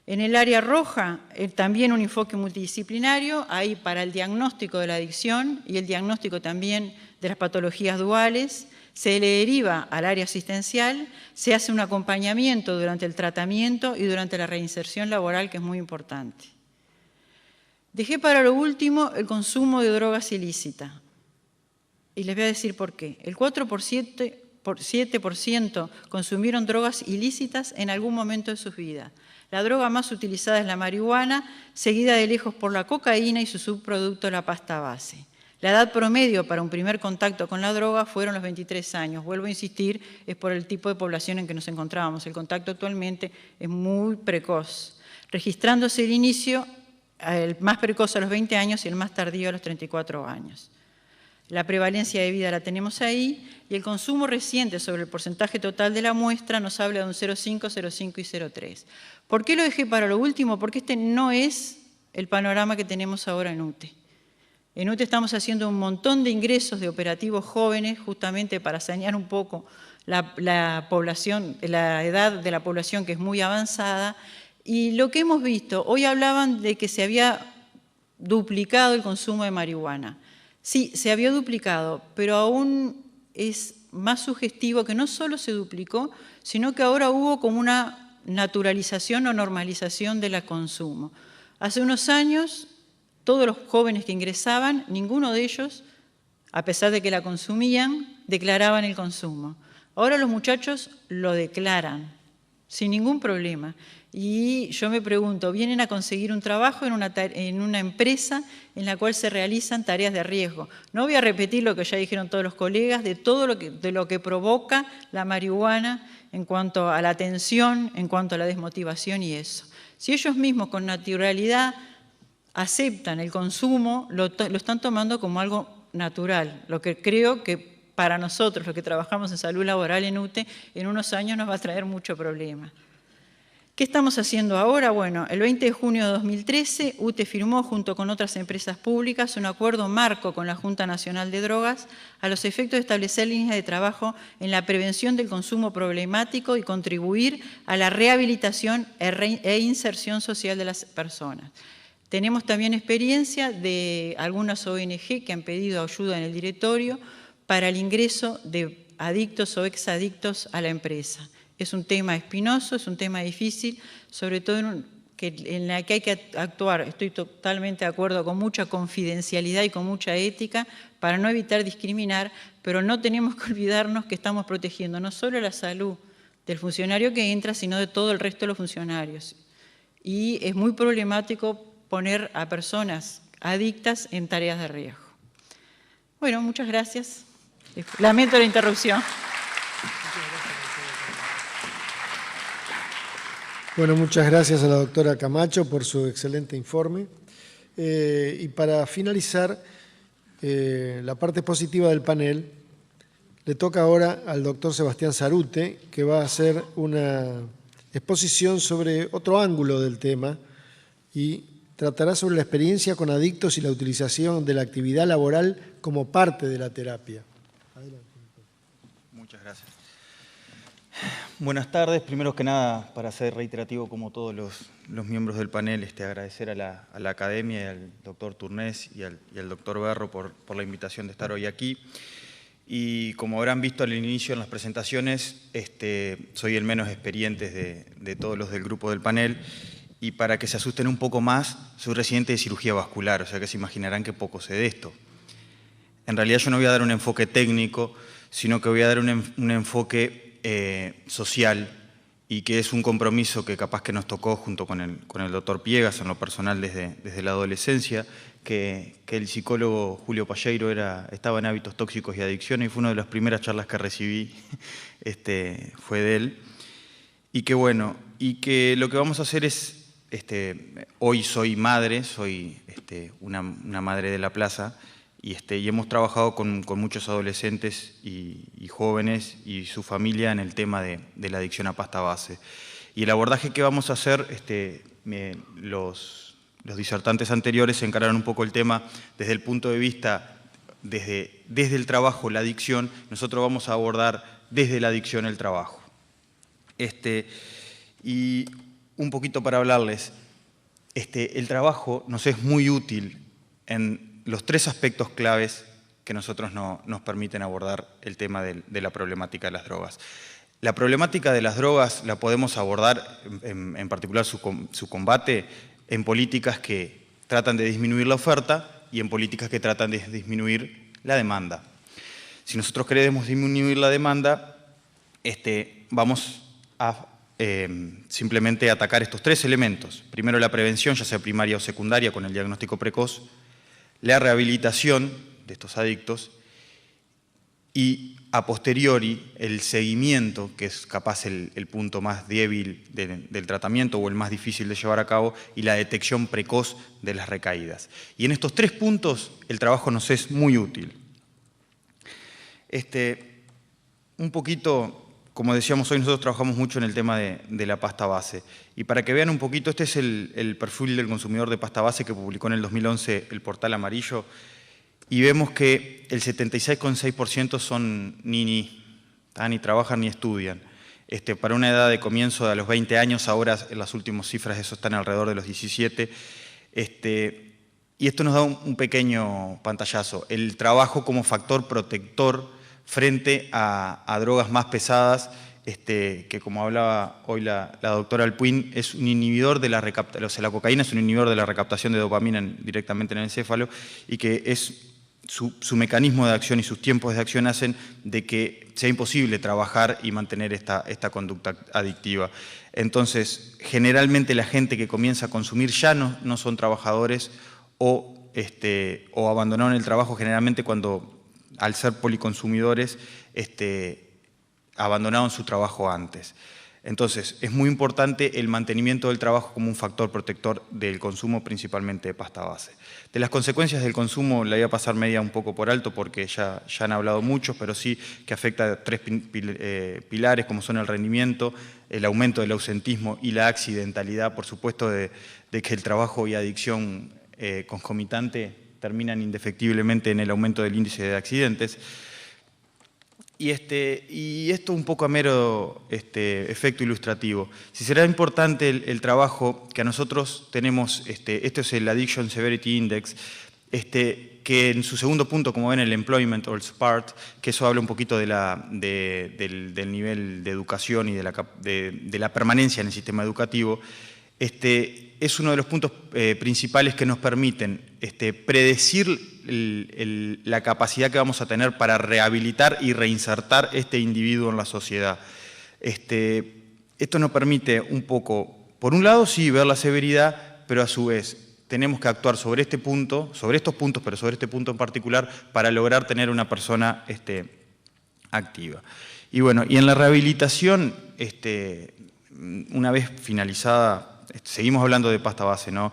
En el área roja, también un enfoque multidisciplinario, ahí para el diagnóstico de la adicción y el diagnóstico también de las patologías duales, se le deriva al área asistencial, se hace un acompañamiento durante el tratamiento y durante la reinserción laboral, que es muy importante. Dejé para lo último el consumo de drogas ilícitas. Y les voy a decir por qué. El 4% consumieron drogas ilícitas en algún momento de sus vidas. La droga más utilizada es la marihuana, seguida de lejos por la cocaína y su subproducto, la pasta base. La edad promedio para un primer contacto con la droga fueron los 23 años. Vuelvo a insistir, es por el tipo de población en que nos encontrábamos. El contacto actualmente es muy precoz, registrándose el inicio, el más precoz a los 20 años y el más tardío a los 34 años. La prevalencia de vida la tenemos ahí y el consumo reciente sobre el porcentaje total de la muestra nos habla de un 0,5, 0,5 y 0,3. ¿Por qué lo dejé para lo último? Porque este no es el panorama que tenemos ahora en UTE. En UTE estamos haciendo un montón de ingresos de operativos jóvenes justamente para sanear un poco la población, la edad de la población que es muy avanzada. Y lo que hemos visto, hoy hablaban de que se había duplicado el consumo de marihuana. Sí, se había duplicado, pero aún es más sugestivo que no solo se duplicó, sino que ahora hubo como una naturalización o normalización del consumo. Hace unos años, todos los jóvenes que ingresaban, ninguno de ellos, a pesar de que la consumían, declaraban el consumo. Ahora los muchachos lo declaran, sin ningún problema. Y yo me pregunto, vienen a conseguir un trabajo en una empresa en la cual se realizan tareas de riesgo. No voy a repetir lo que ya dijeron todos los colegas de todo lo que provoca la marihuana en cuanto a la tensión, en cuanto a la desmotivación y eso. Si ellos mismos con naturalidad aceptan el consumo, lo están tomando como algo natural, lo que creo que para nosotros, los que trabajamos en salud laboral en UTE, en unos años nos va a traer mucho problema. ¿Qué estamos haciendo ahora? Bueno, el 20 de junio de 2013, UTE firmó junto con otras empresas públicas un acuerdo marco con la Junta Nacional de Drogas a los efectos de establecer líneas de trabajo en la prevención del consumo problemático y contribuir a la rehabilitación e inserción social de las personas. Tenemos también experiencia de algunas ONG que han pedido ayuda en el directorio para el ingreso de adictos o exadictos a la empresa. Es un tema espinoso, es un tema difícil, sobre todo en la que hay que actuar, estoy totalmente de acuerdo, con mucha confidencialidad y con mucha ética para no evitar discriminar, pero no tenemos que olvidarnos que estamos protegiendo no solo la salud del funcionario que entra, sino de todo el resto de los funcionarios. Y es muy problemático poner a personas adictas en tareas de riesgo. Bueno, muchas gracias. Lamento la interrupción. Bueno, muchas gracias a la doctora Camacho por su excelente informe. Y para finalizar la parte positiva del panel, le toca ahora al doctor Sebastián Zarute, que va a hacer una exposición sobre otro ángulo del tema y tratará sobre la experiencia con adictos y la utilización de la actividad laboral como parte de la terapia. Adelante. Muchas gracias. Buenas tardes. Primero que nada, para ser reiterativo como todos los miembros del panel, agradecer a la academia y al doctor Turnés y al doctor Berro por la invitación de estar hoy aquí. Y como habrán visto al inicio en las presentaciones, soy el menos experiente de todos los del grupo del panel. Y para que se asusten un poco más, soy residente de cirugía vascular, o sea que se imaginarán que poco sé de esto. En realidad yo no voy a dar un enfoque técnico, sino que voy a dar un enfoque social y que es un compromiso que capaz que nos tocó junto con el doctor Piegas en lo personal desde la adolescencia, que el psicólogo Julio Palleiro estaba en hábitos tóxicos y adicciones y fue una de las primeras charlas que recibí, fue de él. Y que bueno, y que lo que vamos a hacer es, hoy soy madre, soy una madre de la plaza, y hemos trabajado con muchos adolescentes y jóvenes y su familia en el tema de la adicción a pasta base. Y el abordaje que vamos a hacer, los disertantes anteriores se encararon un poco el tema desde el punto de vista, desde el trabajo, la adicción, nosotros vamos a abordar desde la adicción el trabajo. Y un poquito para hablarles, el trabajo nos es muy útil en los tres aspectos claves que nosotros nos permiten abordar el tema de la problemática de las drogas. La problemática de las drogas la podemos abordar, en particular su combate, en políticas que tratan de disminuir la oferta y en políticas que tratan de disminuir la demanda. Si nosotros queremos disminuir la demanda, vamos a simplemente atacar estos tres elementos. Primero, la prevención, ya sea primaria o secundaria, con el diagnóstico precoz, la rehabilitación de estos adictos y, a posteriori, el seguimiento, que es capaz el punto más débil del tratamiento o el más difícil de llevar a cabo, y la detección precoz de las recaídas. Y en estos tres puntos el trabajo nos es muy útil. Un poquito, como decíamos hoy, nosotros trabajamos mucho en el tema de la pasta base. Y para que vean un poquito, este es el perfil del consumidor de pasta base que publicó en el 2011 el Portal Amarillo. Y vemos que el 76,6% son ni trabajan ni estudian. Para una edad de comienzo de los 20 años, ahora en las últimas cifras eso están alrededor de los 17. Y esto nos da un pequeño pantallazo. El trabajo como factor protector frente a drogas más pesadas, que como hablaba hoy la doctora Alpuín, es un inhibidor de la recaptación, o sea, la cocaína es un inhibidor de la recaptación de dopamina directamente en el encéfalo, y que es su mecanismo de acción y sus tiempos de acción hacen de que sea imposible trabajar y mantener esta conducta adictiva. Entonces, generalmente la gente que comienza a consumir ya no son trabajadores o abandonaron el trabajo generalmente cuando, al ser policonsumidores, abandonaron su trabajo antes. Entonces, es muy importante el mantenimiento del trabajo como un factor protector del consumo, principalmente de pasta base. De las consecuencias del consumo la voy a pasar media un poco por alto porque ya han hablado muchos, pero sí que afecta a tres pilares como son el rendimiento, el aumento del ausentismo y la accidentalidad, por supuesto, de que el trabajo y adicción concomitante terminan indefectiblemente en el aumento del índice de accidentes. Y esto un poco a mero efecto ilustrativo. Si será importante el trabajo que a nosotros tenemos, esto es el Addiction Severity Index, que en su segundo punto, como ven, el Employment or SPART, que eso habla un poquito del nivel de educación y de la permanencia en el sistema educativo, es uno de los puntos principales que nos permiten predecir la capacidad que vamos a tener para rehabilitar y reinsertar este individuo en la sociedad. Esto nos permite un poco, por un lado sí, ver la severidad, pero a su vez tenemos que actuar sobre estos puntos, pero sobre este punto en particular, para lograr tener una persona activa. Y bueno, y en la rehabilitación, una vez finalizada, seguimos hablando de pasta base, ¿no?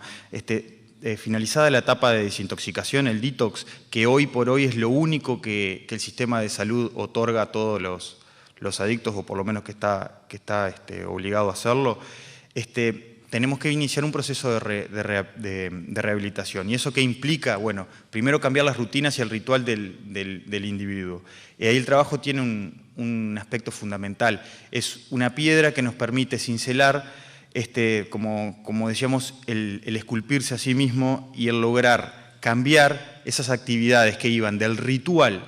Finalizada la etapa de desintoxicación, el detox, que hoy por hoy es lo único que el sistema de salud otorga a todos los adictos, o por lo menos que está obligado a hacerlo, tenemos que iniciar un proceso de rehabilitación. ¿Y eso qué implica? Bueno, primero cambiar las rutinas y el ritual del individuo. Y ahí el trabajo tiene un aspecto fundamental. Es una piedra que nos permite cincelar, como decíamos, el esculpirse a sí mismo y el lograr cambiar esas actividades que iban del ritual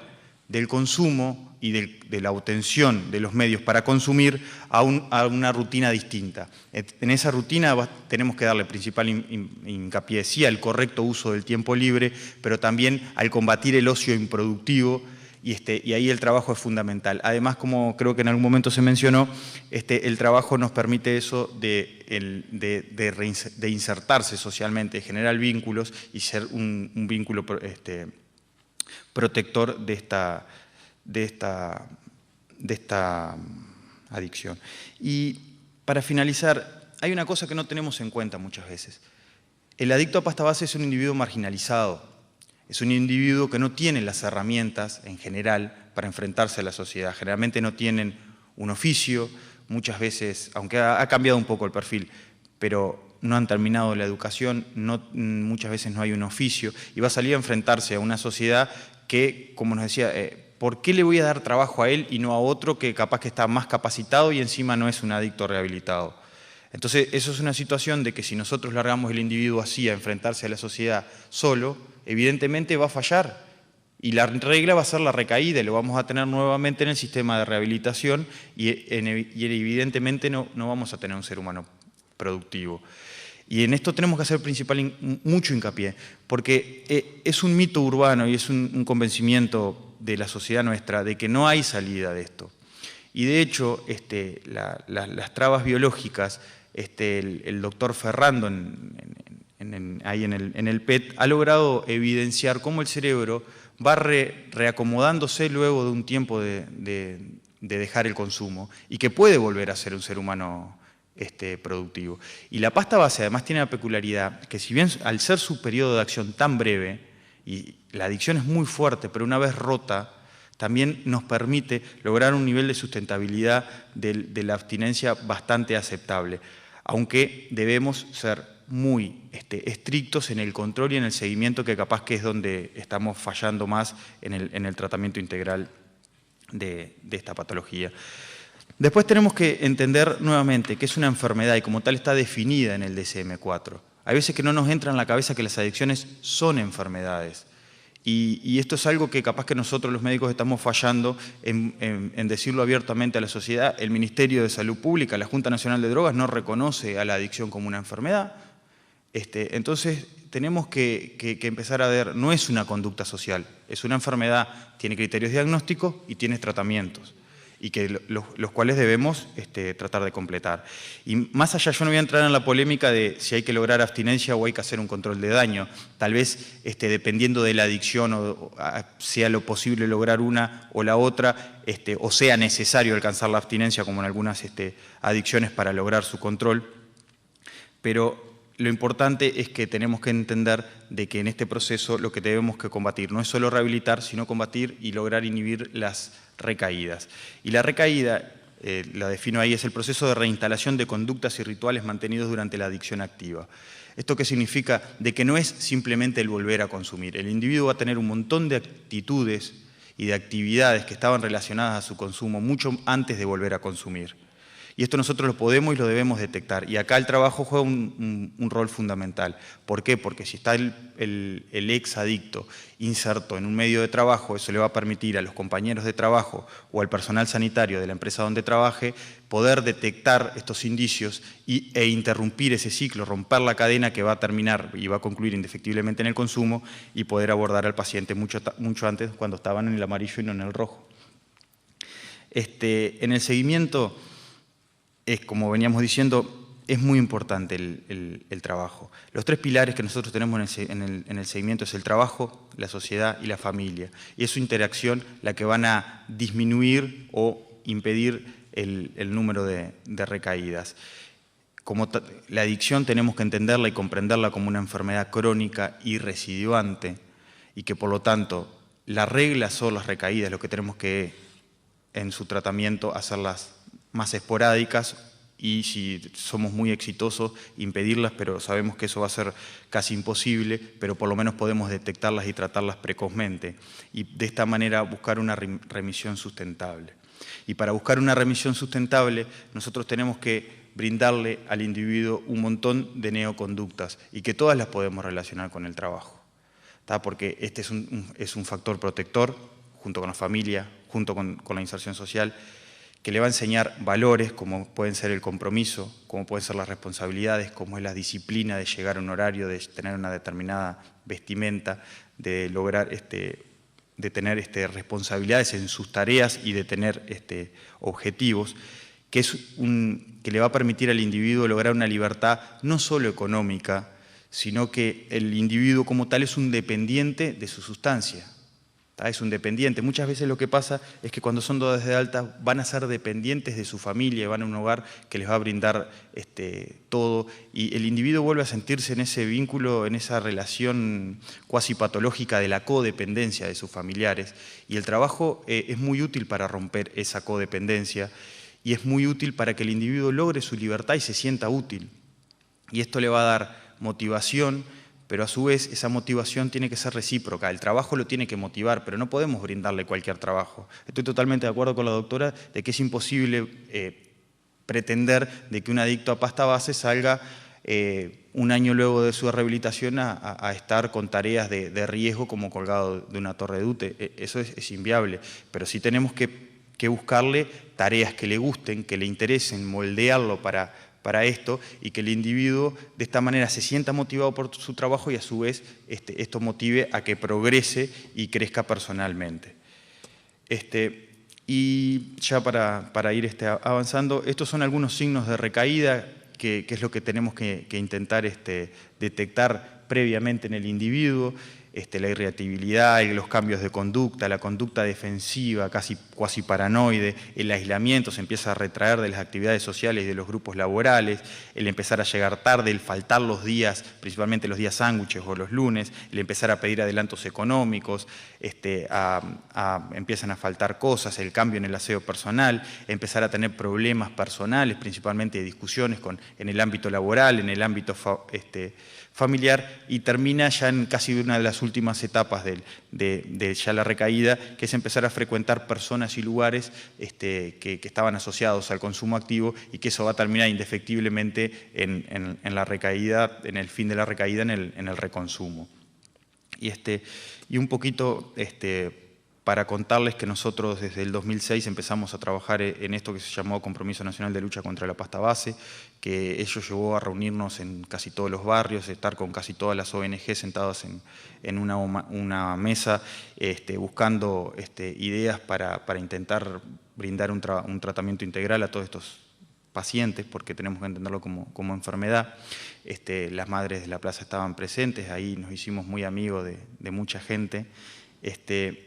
del consumo y de la obtención de los medios para consumir a una rutina distinta. En esa rutina tenemos que darle principal hincapié, sí, al correcto uso del tiempo libre, pero también al combatir el ocio improductivo, y ahí el trabajo es fundamental. Además, como creo que en algún momento se mencionó, el trabajo nos permite eso de insertarse socialmente, de generar vínculos y ser un vínculo protector de esta adicción. Y para finalizar, hay una cosa que no tenemos en cuenta muchas veces. El adicto a pasta base es un individuo marginalizado. Es un individuo que no tiene las herramientas, en general, para enfrentarse a la sociedad. Generalmente no tienen un oficio, muchas veces, aunque ha cambiado un poco el perfil, pero no han terminado la educación, muchas veces no hay un oficio, y va a salir a enfrentarse a una sociedad que, como nos decía, ¿por qué le voy a dar trabajo a él y no a otro que capaz que está más capacitado y encima no es un adicto rehabilitado? Entonces, eso es una situación de que si nosotros largamos el individuo así a enfrentarse a la sociedad solo, evidentemente va a fallar Y la regla va a ser la recaída, y lo vamos a tener nuevamente en el sistema de rehabilitación y evidentemente no vamos a tener un ser humano productivo. Y en esto tenemos que hacer mucho hincapié, porque es un mito urbano y es un convencimiento de la sociedad nuestra de que no hay salida de esto. Y de hecho, las trabas biológicas, el doctor Ferrando ahí en el PET ha logrado evidenciar cómo el cerebro va reacomodándose luego de un tiempo de dejar el consumo y que puede volver a ser un ser humano productivo. Y la pasta base además tiene la peculiaridad que, si bien al ser su periodo de acción tan breve, y la adicción es muy fuerte, pero una vez rota, también nos permite lograr un nivel de sustentabilidad de la abstinencia bastante aceptable, aunque debemos ser muy estrictos en el control y en el seguimiento, que capaz que es donde estamos fallando más en el tratamiento integral de esta patología. Después tenemos que entender nuevamente que es una enfermedad y como tal está definida en el DSM-4. Hay veces que no nos entra en la cabeza que las adicciones son enfermedades. Y esto es algo que capaz que nosotros los médicos estamos fallando en decirlo abiertamente a la sociedad. El Ministerio de Salud Pública, la Junta Nacional de Drogas, no reconoce a la adicción como una enfermedad. Entonces tenemos que empezar a ver, no es una conducta social, es una enfermedad, tiene criterios diagnósticos y tiene tratamientos, y que los cuales debemos tratar de completar. Y más allá, yo no voy a entrar en la polémica de si hay que lograr abstinencia o hay que hacer un control de daño. Tal vez, dependiendo de la adicción, o sea lo posible lograr una o la otra, o sea necesario alcanzar la abstinencia, como en algunas adicciones, para lograr su control. Pero lo importante es que tenemos que entender de que en este proceso lo que tenemos que combatir no es solo rehabilitar, sino combatir y lograr inhibir las recaídas. Y la recaída, la defino ahí, es el proceso de reinstalación de conductas y rituales mantenidos durante la adicción activa. ¿Esto qué significa? De que no es simplemente el volver a consumir. El individuo va a tener un montón de actitudes y de actividades que estaban relacionadas a su consumo mucho antes de volver a consumir. Y esto nosotros lo podemos y lo debemos detectar. Y acá el trabajo juega un rol fundamental. ¿Por qué? Porque si está el ex adicto inserto en un medio de trabajo, eso le va a permitir a los compañeros de trabajo o al personal sanitario de la empresa donde trabaje poder detectar estos indicios e interrumpir ese ciclo, romper la cadena que va a terminar y va a concluir indefectiblemente en el consumo, y poder abordar al paciente mucho antes, cuando estaban en el amarillo y no en el rojo. En el seguimiento, como veníamos diciendo, es muy importante el trabajo. Los tres pilares que nosotros tenemos en el seguimiento es el trabajo, la sociedad y la familia. Y es su interacción la que van a disminuir o impedir el número de recaídas. Como la adicción tenemos que entenderla y comprenderla como una enfermedad crónica y residuante, y que por lo tanto la regla son las recaídas, lo que tenemos que en su tratamiento hacerlas más esporádicas, y si somos muy exitosos, impedirlas, pero sabemos que eso va a ser casi imposible, pero por lo menos podemos detectarlas y tratarlas precozmente, y de esta manera buscar una remisión sustentable. Y para buscar una remisión sustentable, nosotros tenemos que brindarle al individuo un montón de neoconductas, y que todas las podemos relacionar con el trabajo, ¿tá? Porque este es un factor protector, junto con la familia, junto con la inserción social, que le va a enseñar valores como pueden ser el compromiso, como pueden ser las responsabilidades, como es la disciplina de llegar a un horario, de tener una determinada vestimenta, de lograr de tener responsabilidades en sus tareas y de tener objetivos, que le va a permitir al individuo lograr una libertad no solo económica, sino que el individuo como tal es un dependiente de su sustancia. Es un dependiente. Muchas veces lo que pasa es que cuando son dados de alta van a ser dependientes de su familia, van a un hogar que les va a brindar todo, y el individuo vuelve a sentirse en ese vínculo, en esa relación cuasi patológica de la codependencia de sus familiares, y el trabajo es muy útil para romper esa codependencia, y es muy útil para que el individuo logre su libertad y se sienta útil, y esto le va a dar motivación. Pero a su vez esa motivación tiene que ser recíproca, el trabajo lo tiene que motivar, pero no podemos brindarle cualquier trabajo. Estoy totalmente de acuerdo con la doctora de que es imposible pretender de que un adicto a pasta base salga un año luego de su rehabilitación a estar con tareas de riesgo como colgado de una torre de UTE. Eso es inviable, pero sí tenemos que buscarle tareas que le gusten, que le interesen, moldearlo para esto y que el individuo de esta manera se sienta motivado por su trabajo y a su vez esto motive a que progrese y crezca personalmente. Y ya para ir avanzando, estos son algunos signos de recaída que es lo que tenemos que intentar detectar previamente en el individuo. La irritabilidad, los cambios de conducta, la conducta defensiva, casi cuasi paranoide, el aislamiento, se empieza a retraer de las actividades sociales y de los grupos laborales, el empezar a llegar tarde, el faltar los días, principalmente los días sándwiches o los lunes, el empezar a pedir adelantos económicos, empiezan a faltar cosas, el cambio en el aseo personal, empezar a tener problemas personales, principalmente de discusiones en el ámbito laboral, en el ámbito familiar, y termina ya en casi una de las últimas etapas de ya la recaída, que es empezar a frecuentar personas y lugares que estaban asociados al consumo activo, y que eso va a terminar indefectiblemente en la recaída, en el fin de la recaída, en el reconsumo. Y un poquito para contarles que nosotros desde el 2006 empezamos a trabajar en esto que se llamó Compromiso Nacional de Lucha contra la Pasta Base, que ello llevó a reunirnos en casi todos los barrios, estar con casi todas las ONG sentadas en una mesa, buscando ideas para intentar brindar un tratamiento integral a todos estos pacientes, porque tenemos que entenderlo como enfermedad. Las madres de la plaza estaban presentes, ahí nos hicimos muy amigos de mucha gente.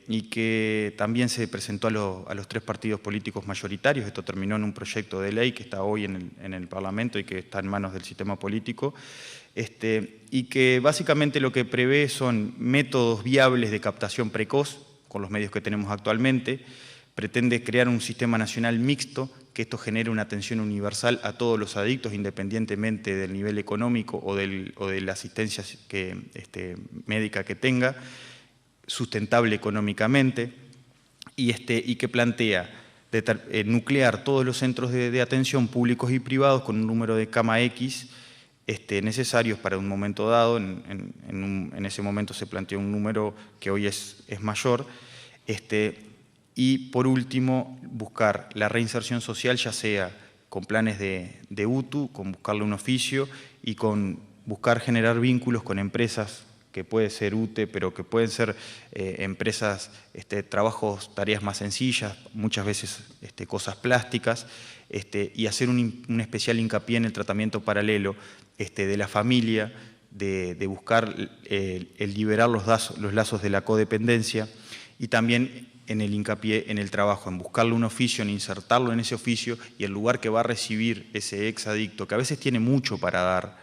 Y que también se presentó a los 3 partidos políticos mayoritarios. Esto terminó en un proyecto de ley que está hoy en el Parlamento y que está en manos del sistema político, y que básicamente lo que prevé son métodos viables de captación precoz con los medios que tenemos actualmente. Pretende crear un sistema nacional mixto, que esto genere una atención universal a todos los adictos, independientemente del nivel económico o de la asistencia médica que tenga, sustentable económicamente, y que plantea nuclear todos los centros de atención públicos y privados con un número de cama X necesarios para un momento dado. En ese momento se planteó un número que hoy es mayor. Y por último, buscar la reinserción social, ya sea con planes de UTU, con buscarle un oficio y con buscar generar vínculos con empresas, que puede ser UTE, pero que pueden ser empresas, trabajos, tareas más sencillas, muchas veces cosas plásticas, y hacer un especial hincapié en el tratamiento paralelo de la familia, de buscar el liberar los lazos de la codependencia, y también en el hincapié en el trabajo, en buscarle un oficio, en insertarlo en ese oficio, y el lugar que va a recibir ese exadicto, que a veces tiene mucho para dar,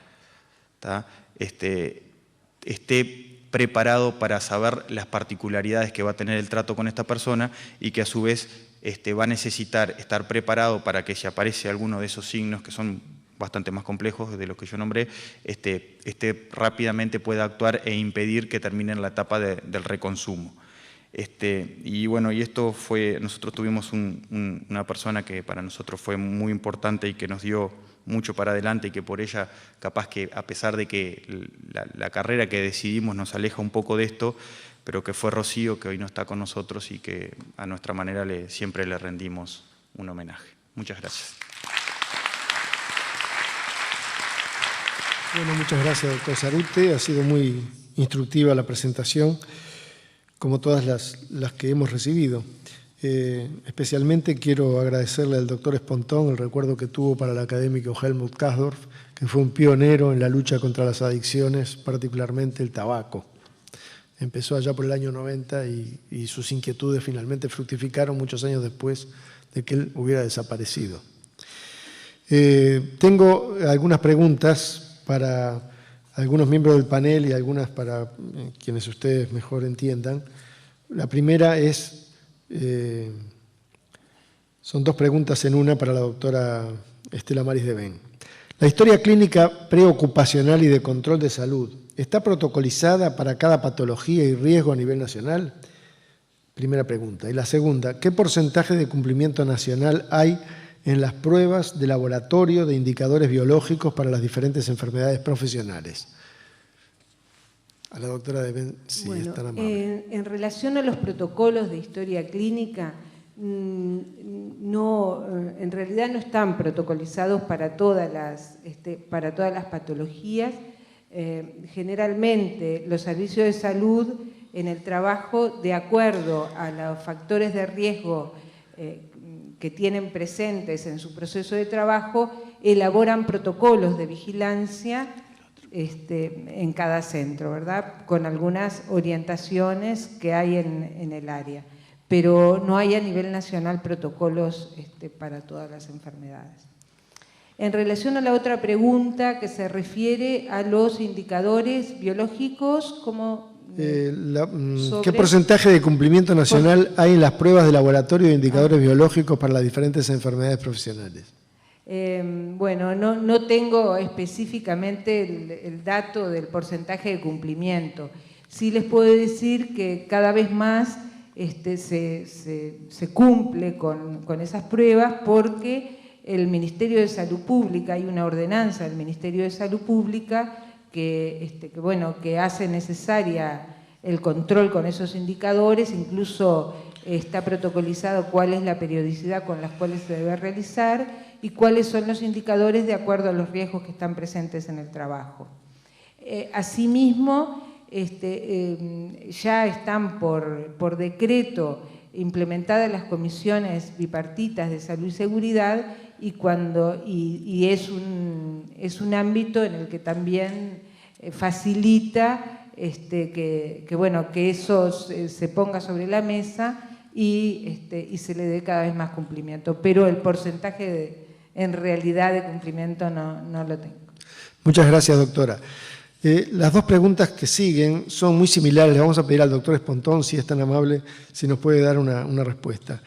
esté preparado para saber las particularidades que va a tener el trato con esta persona, y que a su vez va a necesitar estar preparado para que si aparece alguno de esos signos, que son bastante más complejos de los que yo nombré, rápidamente pueda actuar e impedir que termine en la etapa del reconsumo. Y bueno, y esto fue, nosotros tuvimos una persona que para nosotros fue muy importante y que nos dio mucho para adelante, y que por ella, capaz que a pesar de que la carrera que decidimos nos aleja un poco de esto, pero que fue Rocío, que hoy no está con nosotros y que a nuestra manera siempre le rendimos un homenaje. Muchas gracias. Bueno, muchas gracias, doctor Zarute. Ha sido muy instructiva la presentación, como todas las que hemos recibido. Especialmente quiero agradecerle al doctor Espontón el recuerdo que tuvo para el académico Helmut Kasdorf, que fue un pionero en la lucha contra las adicciones, particularmente el tabaco. Empezó allá por el año 90 y sus inquietudes finalmente fructificaron muchos años después de que él hubiera desaparecido. Tengo algunas preguntas para algunos miembros del panel y algunas para quienes ustedes mejor entiendan. La primera es... son 2 preguntas en una para la doctora Estela Maris de Ben. La historia clínica preocupacional y de control de salud, ¿está protocolizada para cada patología y riesgo a nivel nacional? Primera pregunta. Y la segunda, ¿qué porcentaje de cumplimiento nacional hay en las pruebas de laboratorio de indicadores biológicos para las diferentes enfermedades profesionales. A la doctora de si bueno, es tan amable. En relación a los protocolos de historia clínica, no, en realidad no están protocolizados para todas las patologías. Generalmente los servicios de salud en el trabajo, de acuerdo a los factores de riesgo que tienen presentes en su proceso de trabajo, elaboran protocolos de vigilancia en cada centro, ¿verdad? Con algunas orientaciones que hay en el área. Pero no hay a nivel nacional protocolos para todas las enfermedades. En relación a la otra pregunta que se refiere a los indicadores biológicos, ¿cómo? ¿Qué porcentaje de cumplimiento nacional hay en las pruebas de laboratorio de indicadores biológicos para las diferentes enfermedades profesionales? Bueno, no tengo específicamente el dato del porcentaje de cumplimiento. Sí les puedo decir que cada vez más se cumple con esas pruebas porque el Ministerio de Salud Pública, hay una ordenanza del Ministerio de Salud Pública que hace necesaria el control con esos indicadores, incluso está protocolizado cuál es la periodicidad con las cuales se debe realizar y cuáles son los indicadores de acuerdo a los riesgos que están presentes en el trabajo. Asimismo, ya están por decreto implementadas las comisiones bipartitas de salud y seguridad y es un ámbito en el que también facilita que eso se ponga sobre la mesa y se le dé cada vez más cumplimiento. Pero el porcentaje en realidad de cumplimiento no lo tengo. Muchas gracias, doctora. Las dos preguntas que siguen son muy similares. Le vamos a pedir al doctor Espontón, si es tan amable, si nos puede dar una respuesta.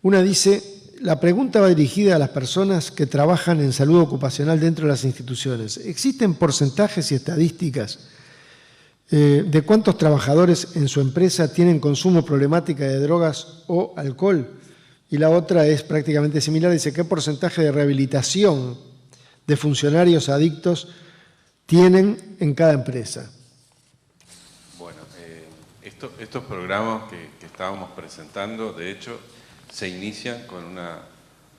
Una dice, la pregunta va dirigida a las personas que trabajan en salud ocupacional dentro de las instituciones. ¿Existen porcentajes y estadísticas de cuántos trabajadores en su empresa tienen consumo problemática de drogas o alcohol? Y la otra es prácticamente similar, dice, ¿qué porcentaje de rehabilitación de funcionarios adictos tienen en cada empresa? Bueno, estos programas que estábamos presentando, de hecho, se inician con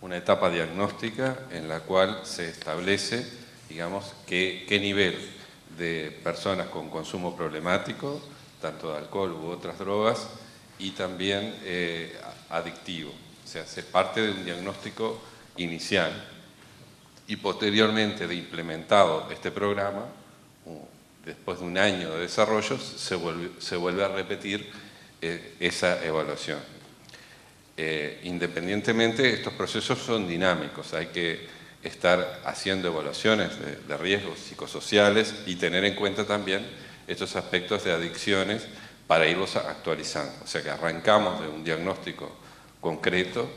una etapa diagnóstica en la cual se establece, digamos, qué nivel de personas con consumo problemático, tanto de alcohol u otras drogas, y también adictivo. O sea, se parte de un diagnóstico inicial y posteriormente de implementado este programa, después de un año de desarrollo, se vuelve a repetir esa evaluación. Independientemente, estos procesos son dinámicos, hay que estar haciendo evaluaciones de riesgos psicosociales y tener en cuenta también estos aspectos de adicciones para irlos actualizando. O sea que arrancamos de un diagnóstico concreto,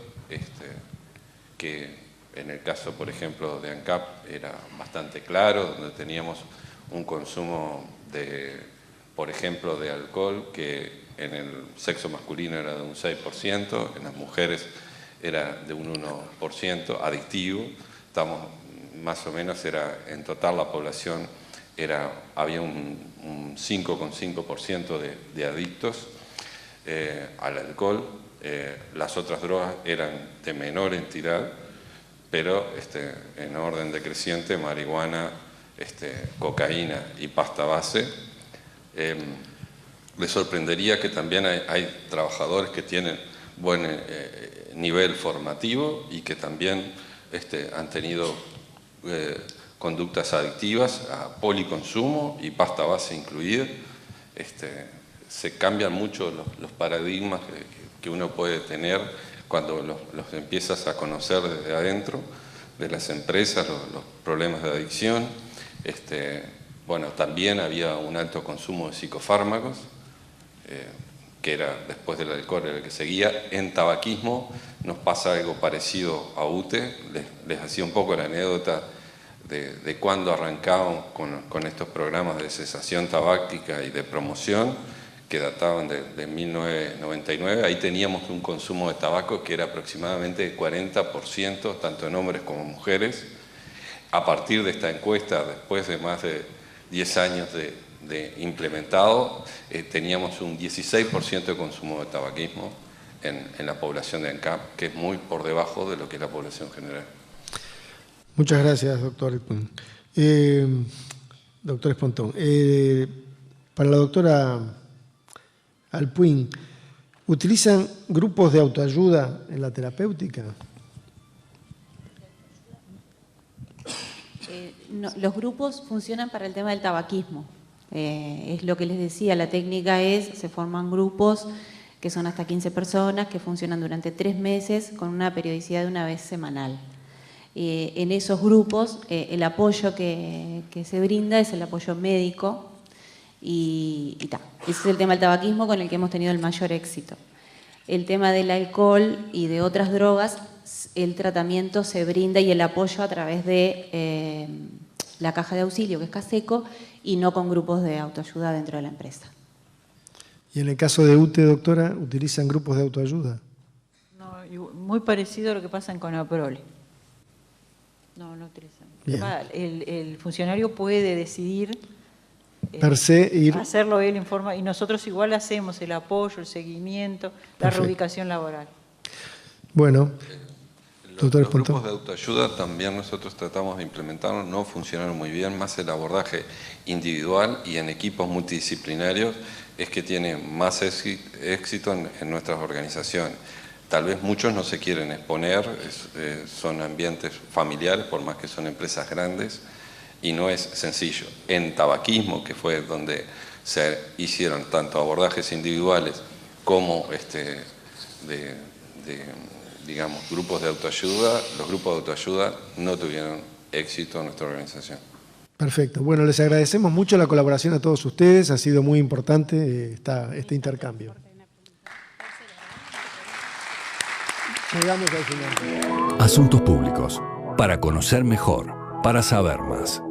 que en el caso, por ejemplo, de ANCAP era bastante claro, donde teníamos un consumo por ejemplo, de alcohol que en el sexo masculino era de un 6%, en las mujeres era de un 1% adictivo. Más o menos en total la población había un 5,5% de adictos al alcohol. Las otras drogas eran de menor entidad, pero en orden decreciente, marihuana, cocaína y pasta base. Les sorprendería que también hay trabajadores que tienen buen nivel formativo y que también han tenido conductas adictivas a policonsumo y pasta base incluida. Se cambian mucho los paradigmas que uno puede tener cuando los empiezas a conocer desde adentro de las empresas, los problemas de adicción. Bueno, también había un alto consumo de psicofármacos, que era después del alcohol el que seguía. En tabaquismo nos pasa algo parecido a UTE. Les hacía un poco la anécdota de cuando arrancábamos con estos programas de cesación tabáquica y de promoción, que databan de 1999, ahí teníamos un consumo de tabaco que era aproximadamente de 40%, tanto en hombres como mujeres. A partir de esta encuesta, después de más de 10 años de implementado, teníamos un 16% de consumo de tabaquismo en la población de ANCAP, que es muy por debajo de lo que es la población general. Muchas gracias, doctor Espontón. Doctor Espontón, para la doctora Alpuín, ¿utilizan grupos de autoayuda en la terapéutica? No, los grupos funcionan para el tema del tabaquismo. Es lo que les decía, la técnica se forman grupos que son hasta 15 personas, que funcionan durante 3 meses con una periodicidad de una vez semanal. En esos grupos el apoyo que se brinda es el apoyo médico y ese es el tema del tabaquismo con el que hemos tenido el mayor éxito. El tema del alcohol y de otras drogas, el tratamiento se brinda y el apoyo a través de la caja de auxilio, que es CASECO, y no con grupos de autoayuda dentro de la empresa. ¿Y en el caso de UTE, doctora, utilizan grupos de autoayuda? No, muy parecido a lo que pasa en CONAPROLE. No utilizan. El funcionario puede decidir per se ir. Hacerlo él en forma, y nosotros igual hacemos el apoyo, el seguimiento, la reubicación laboral. Bueno, los grupos de autoayuda también nosotros tratamos de implementarlos, no funcionaron muy bien, más el abordaje individual y en equipos multidisciplinarios es que tiene más éxito en nuestras organizaciones. Tal vez muchos no se quieren exponer, son ambientes familiares, por más que son empresas grandes, y no es sencillo. En tabaquismo, que fue donde se hicieron tanto abordajes individuales como digamos, grupos de autoayuda, los grupos de autoayuda no tuvieron éxito en nuestra organización. Perfecto. Bueno, les agradecemos mucho la colaboración a todos ustedes, ha sido muy importante este intercambio. Llegamos al final. Asuntos públicos, para conocer mejor, para saber más.